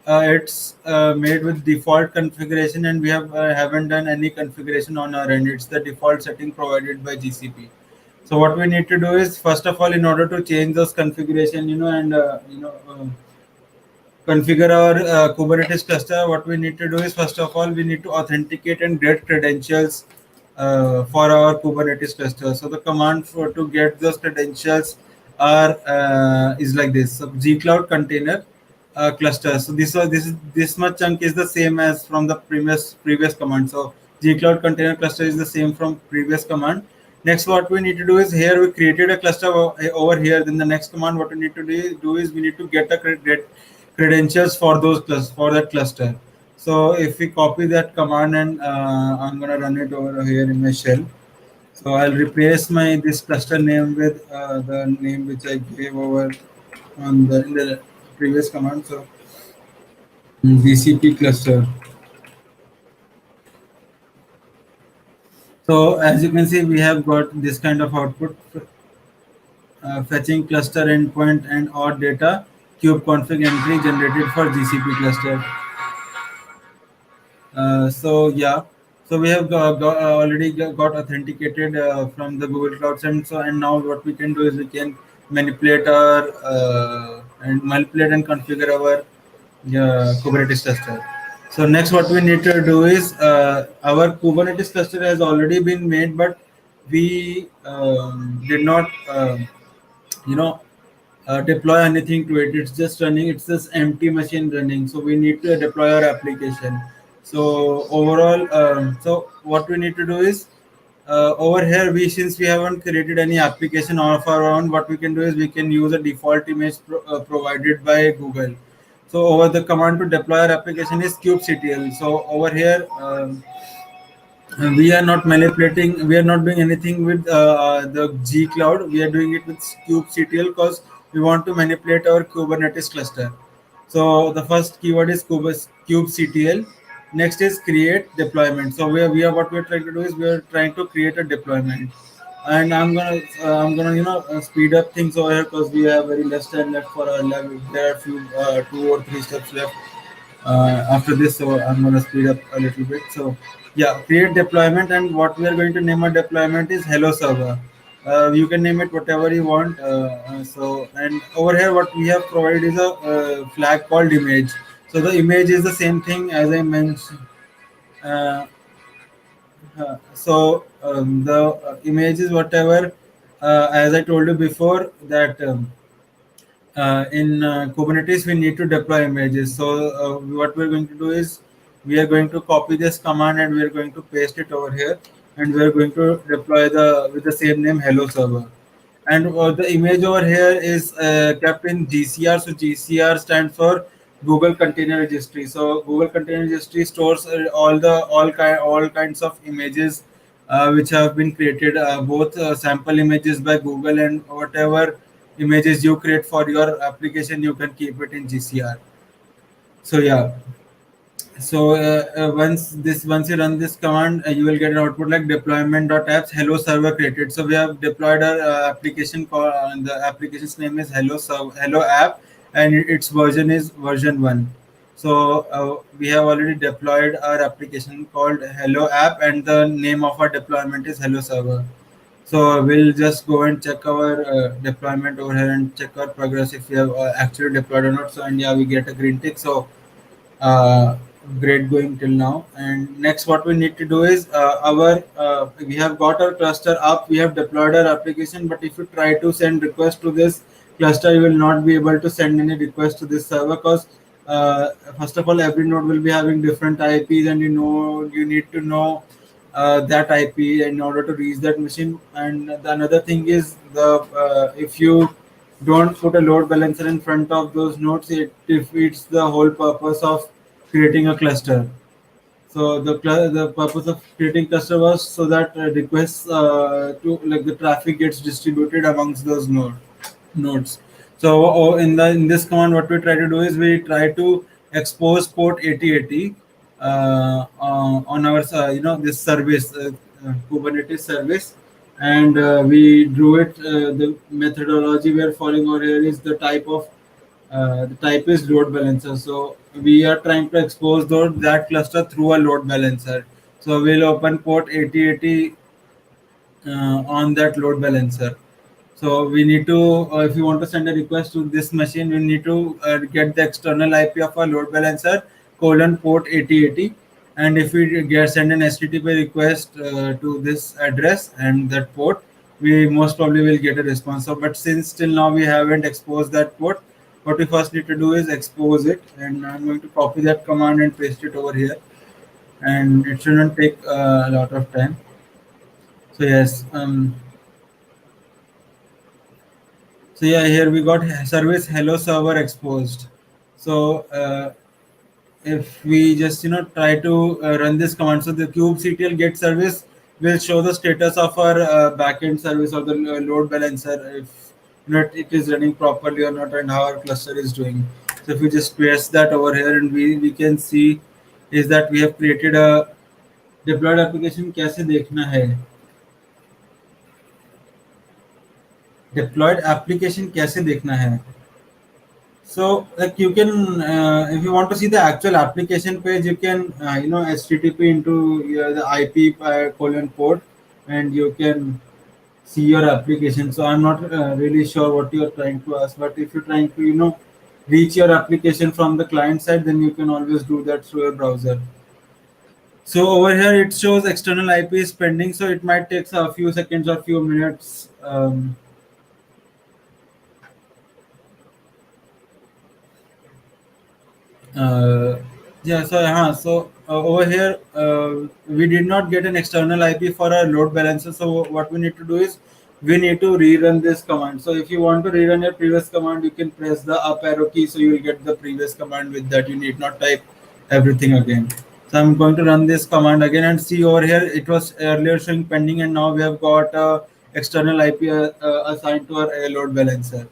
It's made with default configuration, and we haven't done any configuration on our end. It's the default setting provided by GCP. So what we need to do is, first of all, in order to change those configuration, and configure our Kubernetes cluster, what we need to do is, first of all, we need to authenticate and get credentials for our Kubernetes cluster. So the command to get those credentials is like this. So gcloud container cluster. So this much chunk is the same as from the previous command. So gcloud container cluster is the same from previous command. Next, what we need to do is, here we created a cluster over here. Then the next command, what we need to do is we need to get credentials for that cluster. So if we copy that command, and I'm gonna run it over here in my shell. So I'll replace this cluster name with the name which I gave over in the previous command. So GCP cluster. So as you can see, we have got this kind of output, fetching cluster endpoint and odd data cube config entry generated for GCP cluster. So yeah, so we have already got authenticated from the Google Cloud, and now what we can do is we can manipulate our and manipulate and configure our Kubernetes cluster. So next, what we need to do is our Kubernetes cluster has already been made, but we did not, you know, deploy anything to it. It's just running. It's just empty machine running. So we need to deploy our application. So overall, so what we need to do is over here, we since we haven't created any application of our own, what we can do is we can use a default image provided by Google. So over the command to deploy our application is kubectl. So over here, we are not manipulating. We are not doing anything with the G Cloud. We are doing it with kubectl because we want to manipulate our Kubernetes cluster. So the first keyword is kubectl. Next is create deployment. So we are what we're trying to do is we are trying to create a deployment. And I'm gonna speed up things over here because we have very less time left for our level. There are few 2 or 3 steps left after this, so I'm going to speed up a little bit. So yeah, create deployment, and what we are going to name our deployment is hello server. You can name it whatever you want. So and over here what we have provided is a flag called image. So the image is the same thing as I mentioned. uh, the image is whatever, as I told you before, that in Kubernetes, we need to deploy images. So what we're going to do is we are going to copy this command and we are going to paste it over here, and we are going to deploy the with the same name hello server. And the image over here is kept in GCR. So GCR stands for Google Container Registry. So Google Container Registry stores all kinds of images which have been created, both sample images by Google and whatever images you create for your application, you can keep it in GCR. So yeah, so once you run this command, you will get an output like deployment.apps hello server created. So we have deployed our application call. The application's name is hello app, and its version is version 1. So we have already deployed our application called hello app, and the name of our deployment is hello server. So we'll just go and check our deployment over here and check our progress if we have actually deployed or not. So and yeah, we get a green tick. So uh, great going till now. And next, what we need to do is our we have got our cluster up. We have deployed our application, but if you try to send request to this cluster, you will not be able to send any request to this server because first of all, every node will be having different IPs, and you need to know that IP in order to reach that machine. And the another thing is the if you don't put a load balancer in front of those nodes, it defeats the whole purpose of creating a cluster. So the purpose of creating cluster was so that requests to like the traffic gets distributed amongst those nodes. So in this command, what we try to do is we try to expose port 8080 on our this service, Kubernetes service, and we drew it. The methodology we are following over here is the type is load balancer. So we are trying to expose that cluster through a load balancer. So we'll open port 8080 on that load balancer. So we need to, if you want to send a request to this machine, we need to get the external IP of our load balancer colon port 8080. And if we send an HTTP request to this address and that port, we most probably will get a response. So, but since till now we haven't exposed that port, what we first need to do is expose it. And I'm going to copy that command and paste it over here. And it shouldn't take a lot of time. So yes. So yeah, here we got service hello server exposed. So if we just try to run this command, so the kubectl get service will show the status of our backend service or the load balancer, if it is running properly or not, and how our cluster is doing. So if we just press that over here, and we can see is that we have created a deployed application कैसे देखना है? Diploid application कैसे देखना है? So, like you can, if you want to see the actual application page, you can, HTTP into the IP colon port, and you can see your application. So, I'm not really sure what you are trying to ask, but if you're trying to, reach your application from the client side, then you can always do that through your browser. So over here, it shows external IP is pending, so it might take a few seconds or few minutes. Uh, yeah, over here, we did not get an external IP for our load balancer. So what we need to do is we need to rerun this command. So if you want to rerun your previous command, you can press the up arrow key, so you will get the previous command. With that, you need not type everything again. So I'm going to run this command again and see over here. It was earlier showing pending, and now we have got external IP assigned to our load balancer.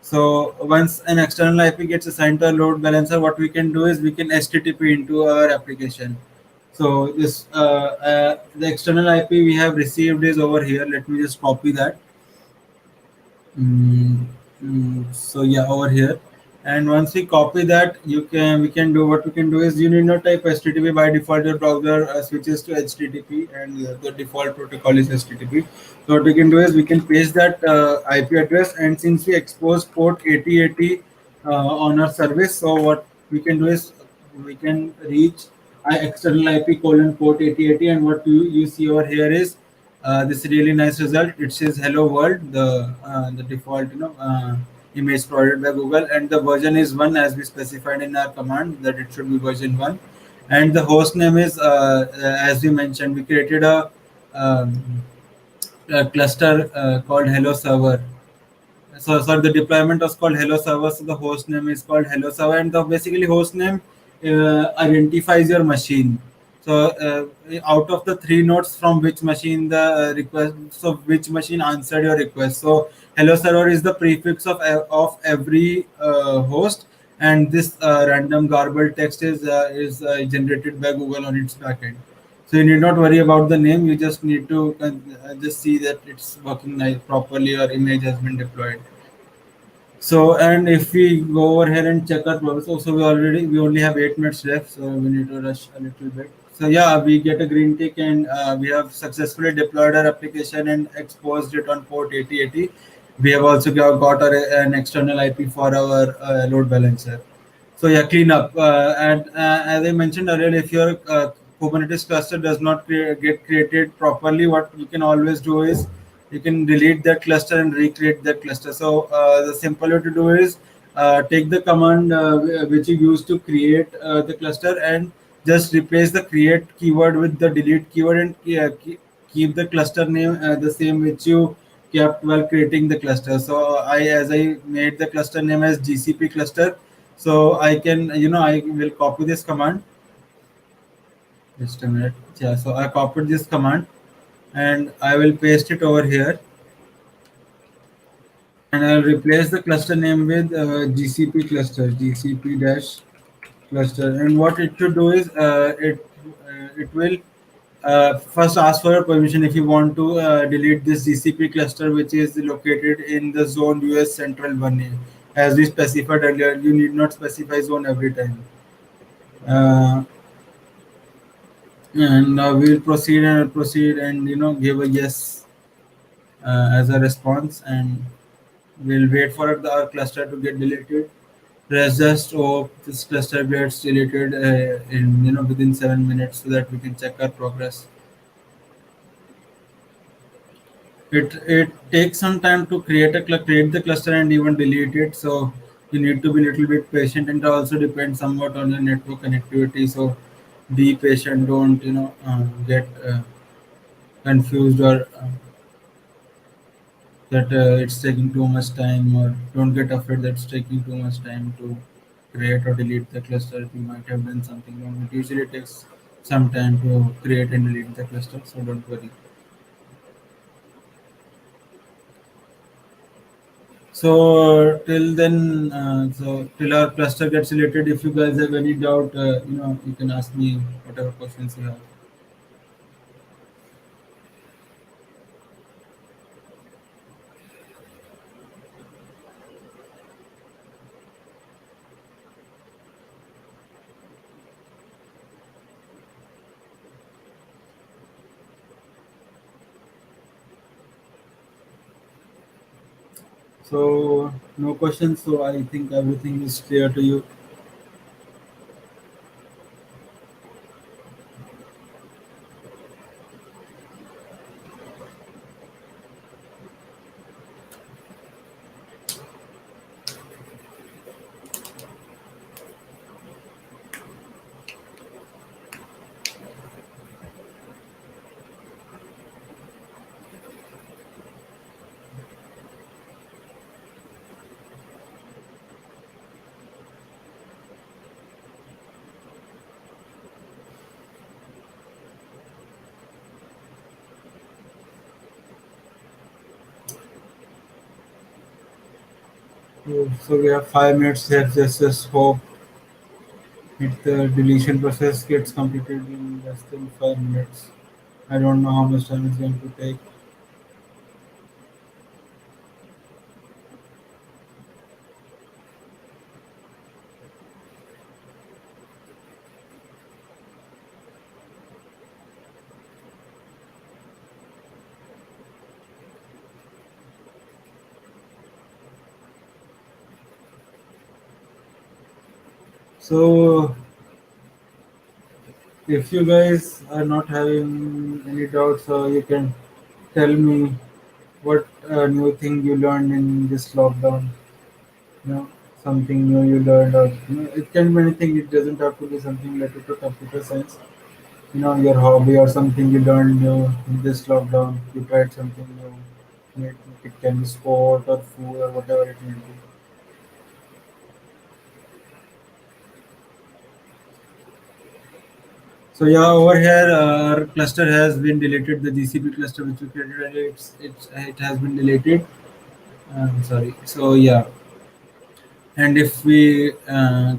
So once an external IP gets assigned to a load balancer, what we can do is we can HTTP into our application. So this the external IP we have received is over here. Let me just copy that. So yeah, over here, and once we copy that, we can do what we can do is you need not type HTTP. By default your browser switches to HTTP, and the default protocol is HTTP. So what we can do is we can paste that IP address, and since we expose port 8080 on our service, so what we can do is we can reach external IP colon port 8080, and what you see over here is this really nice result. It says hello world, the default image provided by Google, and the version is 1 as we specified in our command that it should be version 1, and the host name is as we mentioned, we created a cluster called hello server. So the deployment was called hello server, so the host name is called hello server, and the basically host name identifies your machine. So out of the three nodes, from which machine the request, so which machine answered your request. So hello server is the prefix of every host, and this random garbled text is generated by Google on its backend. So you need not worry about the name. You just need to just see that it's working nice properly. Your image has been deployed. So, and if we go over here and check our progress, so we only have 8 minutes left, so we need to rush a little bit. So yeah, we get a green tick, and we have successfully deployed our application and exposed it on port 8080. We have also got an external IP for our load balancer. So yeah, clean up. And as I mentioned earlier, if your Kubernetes cluster does not get created properly, what you can always do is you can delete that cluster and recreate that cluster. So the simple way to do is take the command which you use to create the cluster, and just replace the create keyword with the delete keyword, and keep the cluster name the same which you kept while creating the cluster. So as I made the cluster name as GCP cluster, so I can, I will copy this command. Just a minute. Yeah, so I copied this command, and I will paste it over here, and I'll replace the cluster name with GCP cluster, GCP dash cluster. And what it should do is it will first ask for your permission if you want to delete this GCP cluster, which is located in the zone US Central 1A. As we specified earlier, you need not specify zone every time. And we'll proceed and give a yes as a response, and we'll wait for our cluster to get deleted. Let's just hope this cluster gets deleted in within 7 minutes, so that we can check our progress. It takes some time to create the cluster and even delete it, so you need to be a little bit patient, and it also depends somewhat on your network connectivity. So be patient, don't get confused, or that it's taking too much time, or don't get afraid that it's taking too much time to create or delete the cluster. You might have done something wrong. It usually takes some time to create and delete the cluster, so don't worry. So till then, so till our cluster gets deleted, if you guys have any doubt, you can ask me whatever questions you have. So no questions. So I think everything is clear to you. So we have 5 minutes left. Just hope the deletion process gets completed in less than 5 minutes. I don't know how much time it's going to take. So if you guys are not having any doubts, you can tell me what new thing you learned in this lockdown. You know, something new you learned, or it can be anything. It doesn't have to be something related to computer science. Your hobby or something you learned new in this lockdown. You tried something new. It can be sport or food or whatever it may be. So yeah, over here our cluster has been deleted. The GCP cluster which we created, and it has been deleted. Sorry. So yeah, and if we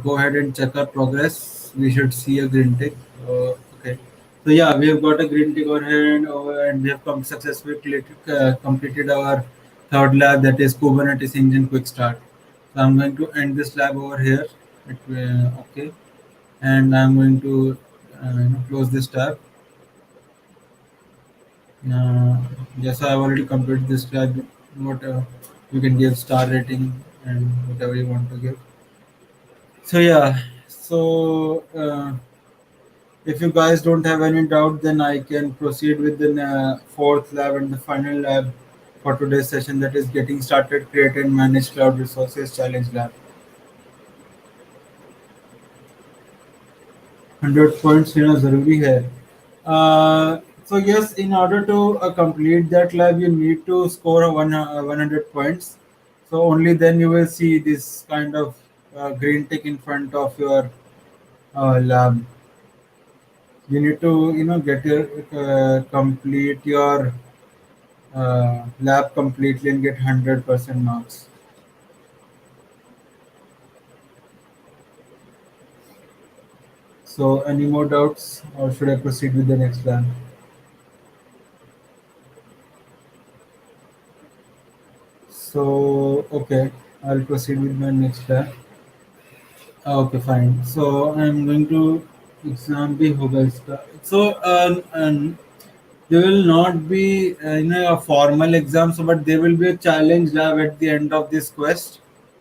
go ahead and check our progress, we should see a green tick. Okay. So yeah, we have got a green tick over here, and we have successfully completed our third lab, that is Kubernetes Engine Quick Start. So I'm going to end this lab over here. Okay, and I'm going to close this tab. Uh, yes, I have already completed this lab. What you can give star rating and whatever you want to give. So yeah, so if you guys don't have any doubt, then I can proceed with the fourth lab and the final lab for today's session. That is getting started, create and manage cloud resources challenge lab. 100 points जरूरी है. So yes, in order to complete that lab, you need to score 100 points. So only then you will see this kind of green tick in front of your lab. You need to get your complete your lab completely and get 100% marks. So any more doubts, or should I proceed with the next lab? So okay, I'll proceed with my next lab. Okay, fine. So I'm going to exam भी होगा इसका. So there will not be a formal exam, so but there will be a challenge lab at the end of this quest.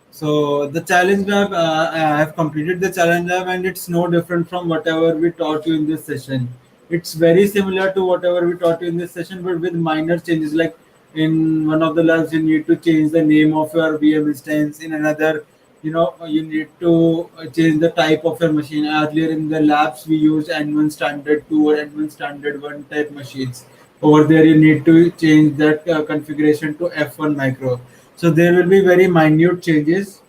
So the challenge lab, I have completed the challenge lab, and it's no different from whatever we taught you in this session. It's very similar to whatever we taught you in this session, but with minor changes. Like in one of the labs, you need to change the name of your VM instance. In another, you need to change the type of your machine. Earlier in the labs, we used N1 Standard 2 or N1 Standard 1 type machines. Over there, you need to change that configuration to F1 micro. So there will be very minute changes.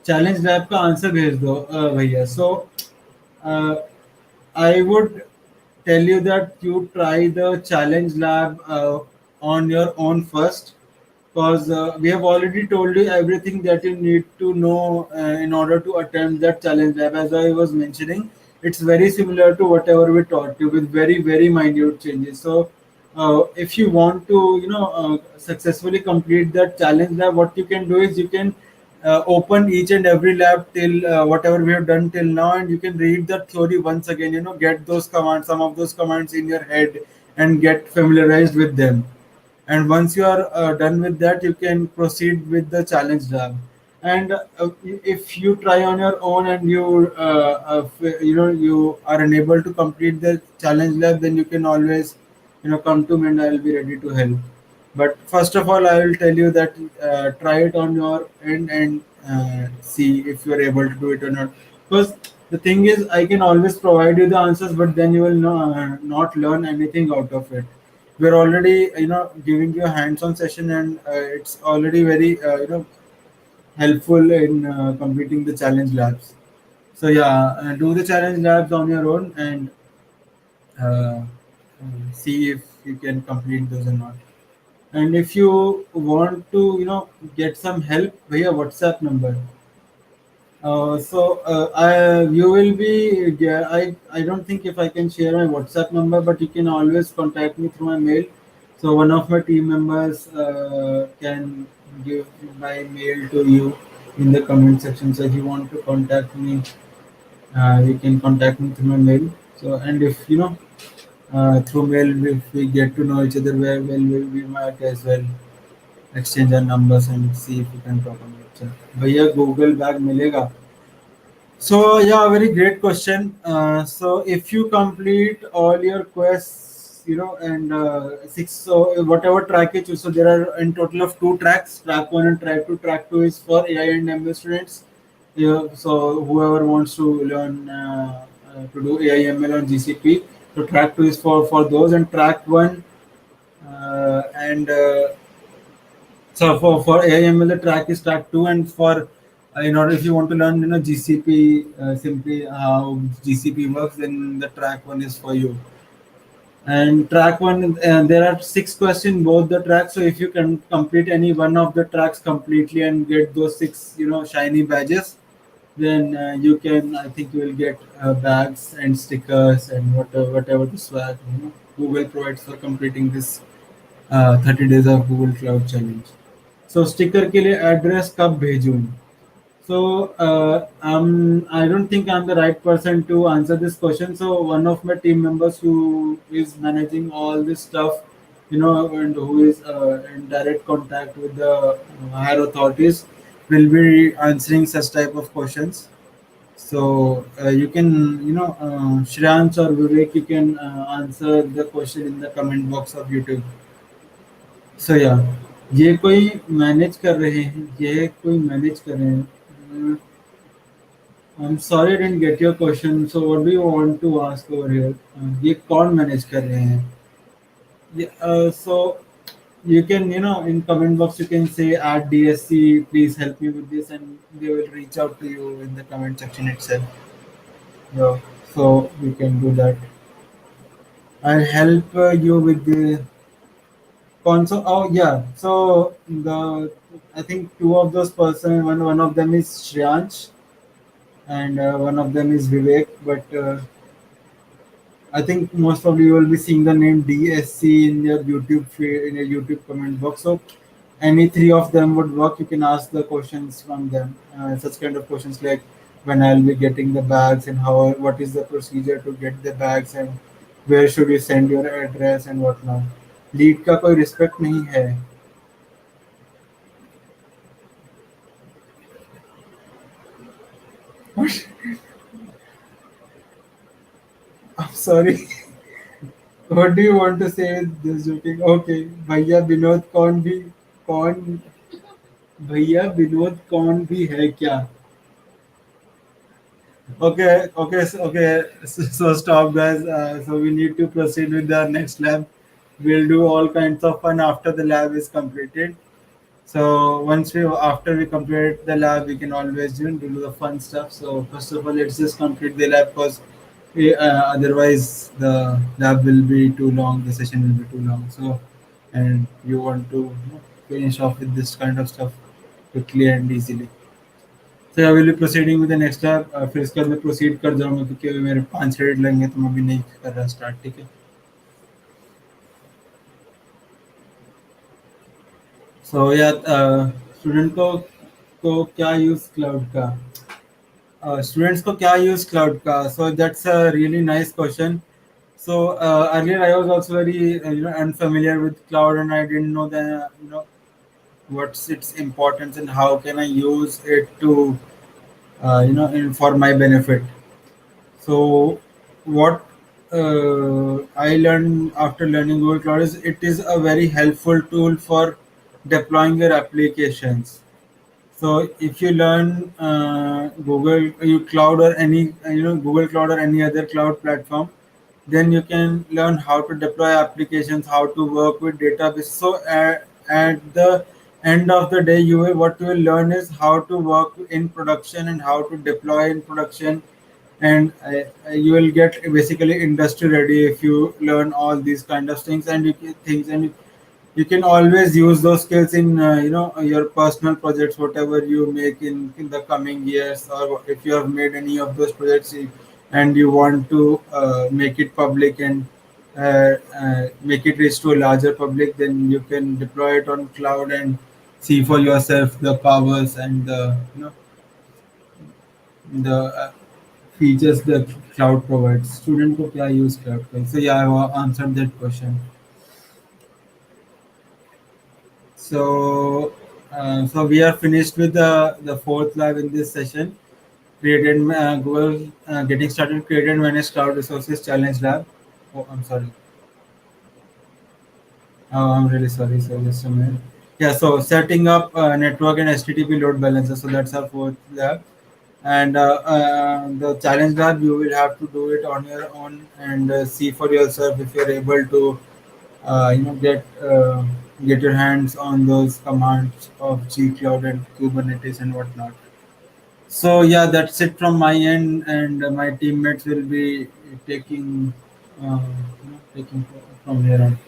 Challenge lab का answer भेज दो भैया. So I would tell you that you try the challenge lab on your own first, because we have already told you everything that you need to know in order to attempt that challenge lab. As I was mentioning, it's very similar to whatever we taught you with very very minute changes. So if you want to successfully complete that challenge lab, what you can do is you can open each and every lab till whatever we have done till now, and you can read the theory once again. Get those commands, some of those commands in your head, and get familiarized with them. And once you are done with that, you can proceed with the challenge lab. And if you try on your own and you are unable to complete the challenge lab, then you can always come to me and I will be ready to help. But first of all, I will tell you that try it on your end and see if you are able to do it or not. Because the thing is, I can always provide you the answers, but then you will not learn anything out of it. We're already giving you a hands-on session, and it's already very helpful in completing the challenge labs. So yeah, do the challenge labs on your own and uh, see if you can complete those or not. And if you want to, get some help via WhatsApp number. You will be. Yeah, I don't think if I can share my WhatsApp number, but you can always contact me through my mail. So one of my team members can give my mail to you in the comment section. So if you want to contact me, you can contact me through my mail. So and if through mail, if we get to know each other very well, we might as well exchange our numbers and see if we can talk on WhatsApp. भैया Google bag मिलेगा. So yeah, very great question. So if you complete all your quests, and six, so whatever track you choose, so there are in total of two tracks, track one and track two. Track two is for AI and ML students. Yeah, so whoever wants to learn to do AI ML on GCP, so track two is for those, and track one and so for AIML, the track is track two, and for in order if you want to learn GCP simply how GCP works, then the track one is for you. And track one, there are 6 questions both the tracks. So if you can complete any one of the tracks completely and get those 6 shiny badges, then you can. I think you will get bags and stickers and whatever the swag Google provides for completing this 30 days of Google Cloud Challenge. So sticker के लिए address कब भेजूं? So I don't think I'm the right person to answer this question. So one of my team members who is managing all this stuff, and who is in direct contact with the higher authorities, will be answering such type of questions. So you can, Shreyansh or Vivek, you can answer the question in the comment box of YouTube. So yeah, ये कोई manage कर रहे हैं, ये कोई manage कर रहे हैं. I'm sorry I didn't get your question. So what do you want to ask over here? ये कौन मैनेज कर रहे हैं? So you can, in comment box you can say at DSC, please help me with this, and they will reach out to you in the comment section itself. Yeah, so you can do that. I'll help you with the console. Oh yeah, so the I think two of those person, one of them is Shreyansh and one of them is Vivek, but I think most probably you will be seeing the name DSC in your YouTube in your YouTube comment box. So any three of them would work. You can ask the questions from them. Such kind of questions like when I'll be getting the bags and what is the procedure to get the bags and where should you send your address and whatnot. Lead का कोई respect नहीं है. I'm sorry. What do you want to say with this joking? Okay, भैया विनोद कौन भैया विनोद कौन भी है क्या? So stop, guys. So we need to proceed with the next lab. We'll do all kinds of fun after the lab is completed. So after we complete the lab, we can always do the fun stuff. So first of all, let's just complete the lab because otherwise the lab will be too long. The session will be too long. So and you want to finish off with this kind of stuff quickly and easily. So I will be proceeding with the next lab. फिर इसके बाद मैं proceed कर जाऊँगा क्योंकि अभी मेरे 5 credit लगेंगे तो मैं अभी नहीं कर रहा start. ठीक है. So yeah, स्टूडेंट को क्या यूज क्लाउड का? स्टूडेंट्स को क्या यूज क्लाउड का? So that's a really nice question. So earlier I was also very unfamiliar with cloud, and I didn't know the what's its importance and how can I use it to for my benefit. So what I learned after learning Google Cloud is it is a very helpful tool for deploying your applications. So if you learn Cloud or any Google Cloud or any other cloud platform, then you can learn how to deploy applications, how to work with database. So at the end of the day, what you will learn is how to work in production and how to deploy in production, and you will get basically industry ready if you learn all these kind of things, and you can always use those skills in your personal projects, whatever you make in the coming years, or if you have made any of those projects and you want to make it public and make it reach to a larger public, then you can deploy it on cloud and see for yourself the powers and the features the cloud provides. Student को क्या use cloud का? So yeah, I have answered that question. So, so we are finished with the fourth lab in this session. Created Google getting started. Created managed cloud resources challenge lab. Oh, I'm sorry. Oh, I'm really sorry. So just a minute. Yeah. So setting up network and HTTP load balancer. So that's our fourth lab. And the challenge lab, you will have to do it on your own and see for yourself if you're able to get your hands on those commands of gcloud and Kubernetes and whatnot. So yeah, that's it from my end, and my teammates will be taking taking from here on.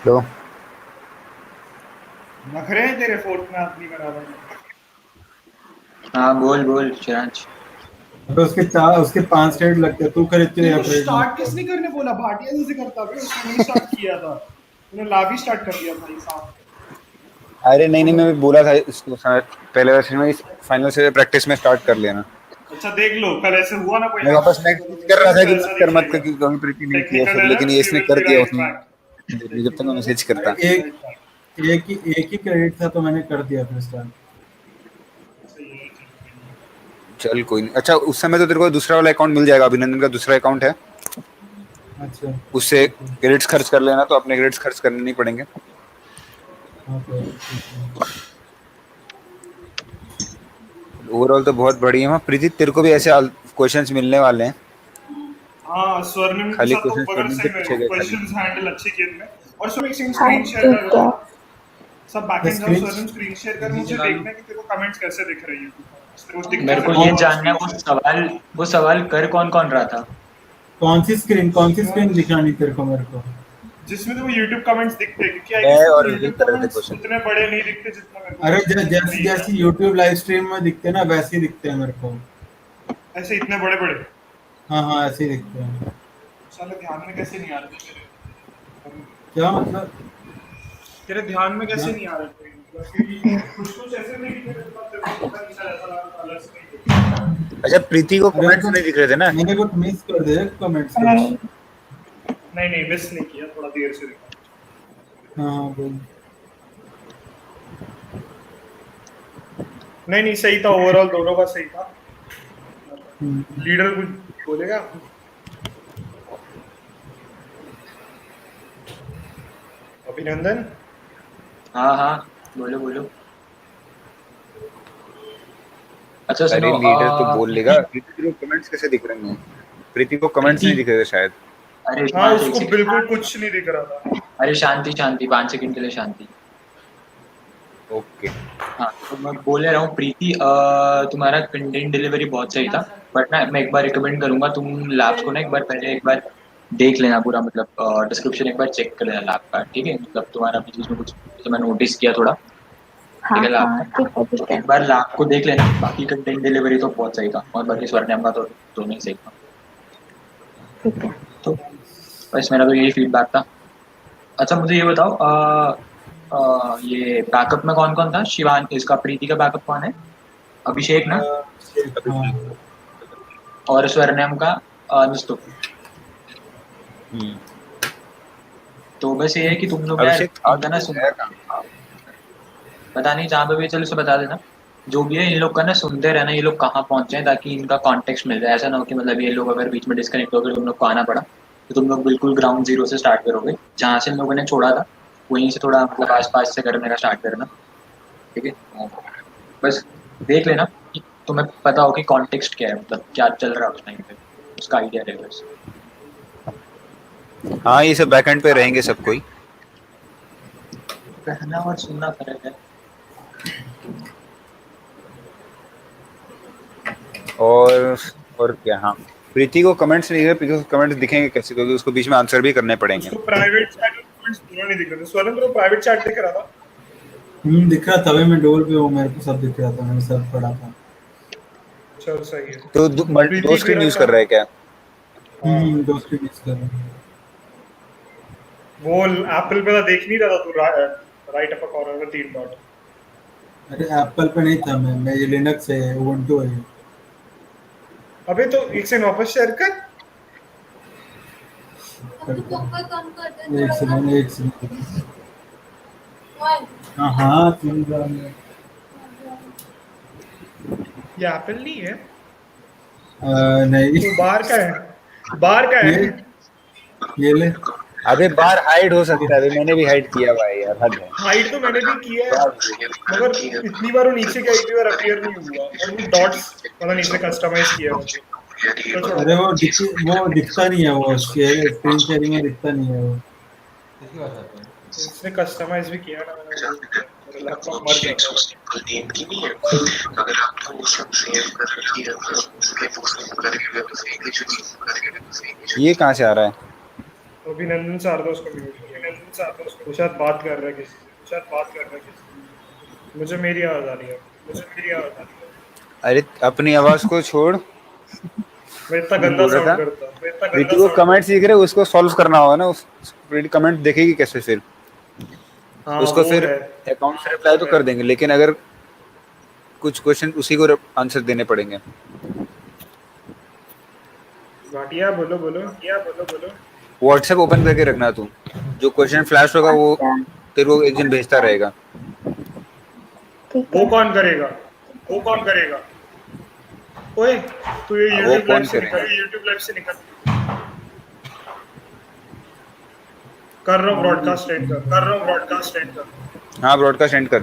Hello. नखरे हैं तेरे fourth में आदमी बराबर। हाँ बोल बोल चिरांश। तो उसके 5 क्रेडिट लगते हैं, तू खरीदते हैं तो स्टार्ट किसने करने बोला? भाटिया जैसे करता है, उसने नहीं स्टार्ट किया था, उन्होंने लाभी स्टार्ट कर दिया था ये साहब। अरे नहीं मैं बोला था इसको पहले वर्ष में फाइनल से प्रैक्टिस में स्टार्ट कर लेना। अच्छा देख लो, कल ऐसे हुआ ना कोई। मैं वापस नेक्स्ट कर रहा था कि मत कर कि कहीं प्रीति नहीं किया फिर, लेकिन ये इसने कर दिया उसने। जब तक मैं मैसेज करता एक ही क्रेडिट था तो मैंने कर दिया फिर स्टार्ट। चल कोई नहीं। अच्छा उस समय तो तेरे को दूसरा वाला अकाउंट मिल जाएगा, अभिनंदन का दूसरा अकाउंट है। अच्छा उससे क्रेडिट्स खर्च कर लेना, तो अपने क्रेडिट्स खर्च करने नहीं पड़ेंगे। ओवरऑल तो बहुत बढ़िया है। प्रीति तेरे को भी ऐसे क्वेश्चंस मिलने वाले हैं। हाँ स्वर्णिम खाली के साथ तो बगल से पूछेगा क्वेश्चंस हैंडल अच्छे किए थे। और स्वर्णिम स्क्रीन शेयर कर दो सब, बैकएंड जाओ स्वर्णिम स्क्रीन शेयर कर, मुझे देखना है कि तेरे को कमेंट्स कैसे दिख रही है। मेरे को ये जानना है वो सवाल कर कौन रहा था। कौन सी स्क्रीन दिखानी तेरे को? मेरे को जिसमें तो YouTube कमेंट्स दिखते हैं, क्योंकि आई मैं गेस और YouTube विवेक कर रहे थे कमेंट्स क्वेश्चन। उतने बड़े नहीं दिखते जितना मेरे को अरे जैसे दिख रहा जैसे यूट्यूब लाइव स्ट्रीम में दिखते हैं ना, वैसे ही दिखते हैं मेरे को। है। ऐसे इतने बड़े बड़े हाँ हाँ, ऐसे ही दिखते हैं। साले ध्यान में कैसे नहीं आ रहे तेरे? क्या मतलब? तेरे ध्यान में कैसे हाँ। नहीं आ रहे थे? मतलब कि कुछ ऐसे नहीं कि तेरे को तेरे को पता नहीं चला, ऐसा अलग से नहीं दिखता। अच्छा, प्रीति को अरे कमेंट्स तो नहीं दिख रहे थे ना? मैंने कुछ मिस कर दिया कमेंट्स कुछ। नहीं, नहीं मिस नहीं किया, थोड़ा देर से देखा। हाँ हाँ, बोल। नहीं सही था, ओवरऑल दोनों का सही था। हम्म। लीडर कुछ बोलेगा? अभिनंदन। हाँ हाँ, बोलो बोलो। अच्छा अरे सुनो, लीडर तो बोल लेगा। प्रीति प्रीति को कमेंट्स कैसे दिख रहे हैं? प्रीति को कमेंट्स प्रीति नहीं दिख रहे थे शायद। अरे हाँ, शांति, एक उसको सेकंड। बिल्कुल कुछ नहीं दिख रहा था। अरे शांति शांति, 5 सेकंड के लिए शांति। ओके। हाँ, तो मैं बोल रहा हूँ प्रीति, तुम्हारा कंटेंट डिलीवरी बहुत सही था, बट ना मैं एक बार रिकमेंड करूंगा तुम लैब्स को ना एक बार देख लेना पूरा, मतलब डिस्क्रिप्शन एक बार चेक कर लेना लैब का, ठीक है? मतलब तुम्हारा बीच में कुछ तो मैं नोटिस किया थोड़ा, ठीक हाँ है लैब हाँ, का। ठीक है तो ठीक है एक बार लैब को देख लेना, बाकी कंटेंट डिलीवरी तो बहुत सही था, और बाकी स्वर्णिम का तो दोनों ही सही था। ठीक है। तो बस मेरा तो यही फीडबैक था। अच्छा मुझे ये बताओ, ये बैकअप में कौन कौन था? शिवान, इसका प्रीति का बैकअप कौन है? अभिषेक ना? हाँ। और स्वर्णिम का नुस्तुप। हम्म। तो बस ये है कि तुम लोग यार अभिषेक था इनका ना सुन, है कहाँ? पता नहीं जहाँ पे भी, चलो उसे बता देना जो भी है। इन लोग का ना सुनते रहना, ये लोग कहाँ पहुंचे हैं, ताकि इनका कॉन्टेक्स्ट मिल जाए। ऐसा ना हो कि मतलब ये लोग अगर बीच में डिस्कनेक्ट हो गए, तुम लोग को आना पड़ा, तो तुम लोग बिल्कुल ग्राउंड जीरो से स्टार्ट करोगे, जहाँ से इन लोगों ने छोड़ा था वहीं से थोड़ा मतलब आस-पास से करने का स्टार्ट करना, ठीक है? बस देख लेना कि तुम्हें पता हो कि कॉन्टेक्स्ट क्या है, मतलब क्या चल रहा है उस टाइम पे, उसका आइडिया रहे बस। हाँ, ये सब बैकएंड पे रहेंगे सब कोई। कहना और सुनना फर्क है। और क्या? हाँ, प्रीति को कमेंट्स नहीं दिख रहे। प्रीति को कमेंट्स दिखेंगे कैसे? क्योंकि उसको बीच में आंसर भी करने पड़ेंगे। उसको प्राइवेट चैट में कमेंट्स दोनों नहीं दिख रहे थे। स्वर्ण को प्राइवेट चैट दिख रहा था। दिख रहा था भाई, मैं डोर पे हूँ, मेरे को सब दिख रहा था, मैंने सब पढ़ा था। चल सही है। तो प्रीति दो को स्क्रीन यूज रखा। कर रहा है क्या? दो स्क्रीन मिस कर रहा हूँ। वो एप्पल पे तो देख नहीं रहा था तू, राइट अपर कॉर्नर में 3 डॉट। अरे एप्पल पे नहीं था मैं ये लिनक्स है, उबुंटू है ये। अबे तो एक सेकंड वापस शेयर कर। एक सेकंड। हाँ हाँ, सुन रहा हूँ। ये एप्पल नहीं है। नहीं, तो बाहर का है। बाहर का है। ये ले। अबे बार हाइड हो सकता है। मैंने भी हाइड किया भाई यार, हद है। हाइड तो मैंने भी किया है, मगर इतनी बार वो नीचे गया, इतनी बार अपीयर नहीं हुआ। और वो डॉट्स पता नहीं इसने कस्टमाइज किया है। तो छोड़ो। अरे वो दिखता नहीं है, वो स्क्रीन शेयरिंग में दिखता नहीं है वो। इसने कस्टमाइज भी किया ना, मैंने मेरा लैपटॉप मर जाता है। ये कहाँ से आ रहा है? अभिनंदन शारदा उसको म्यूट किया। अभिनंदन शारदा उसको, वो शायद बात कर रहा है किसी से। शायद बात कर रहा है किसी से। मुझे मेरी आवाज आ रही है। मुझे मेरी आवाज आ रही है। अरे अपनी आवाज को छोड़। मैं इतना मैं गंदा बोल रहा साउंड था करता हूँ। मैं इतना प्रीति गंदा को साउंड कमेंट सीख रहे, उसको सॉल्व करना होगा ना। उस कमेंट देखेगी कैसे फिर? हाँ उसको वो फिर है। अकाउंट से रिप्लाई तो कर देंगे, लेकिन अगर कुछ क्वेश्चन उसी को आंसर देने पड़ेंगे। घाटिया बोलो बोलो। या बोलो बोलो। व्हाट्सएप ओपन करके रखना तू। जो क्वेश्चन फ्लैश होगा वो अच्छा, तेरे को एक दिन भेजता रहेगा। ठीक वो है। कौन करेगा? वो कौन करेगा? ओए तू ये वो YouTube कौन लाइव से करेगा? निकल। YouTube लाइव से निकल। कर रहा हूँ ब्रॉडकास्ट एंड कर। कर रहा हूँ ब्रॉडकास्ट एंड कर। हाँ, ब्रॉडकास्ट एंड कर।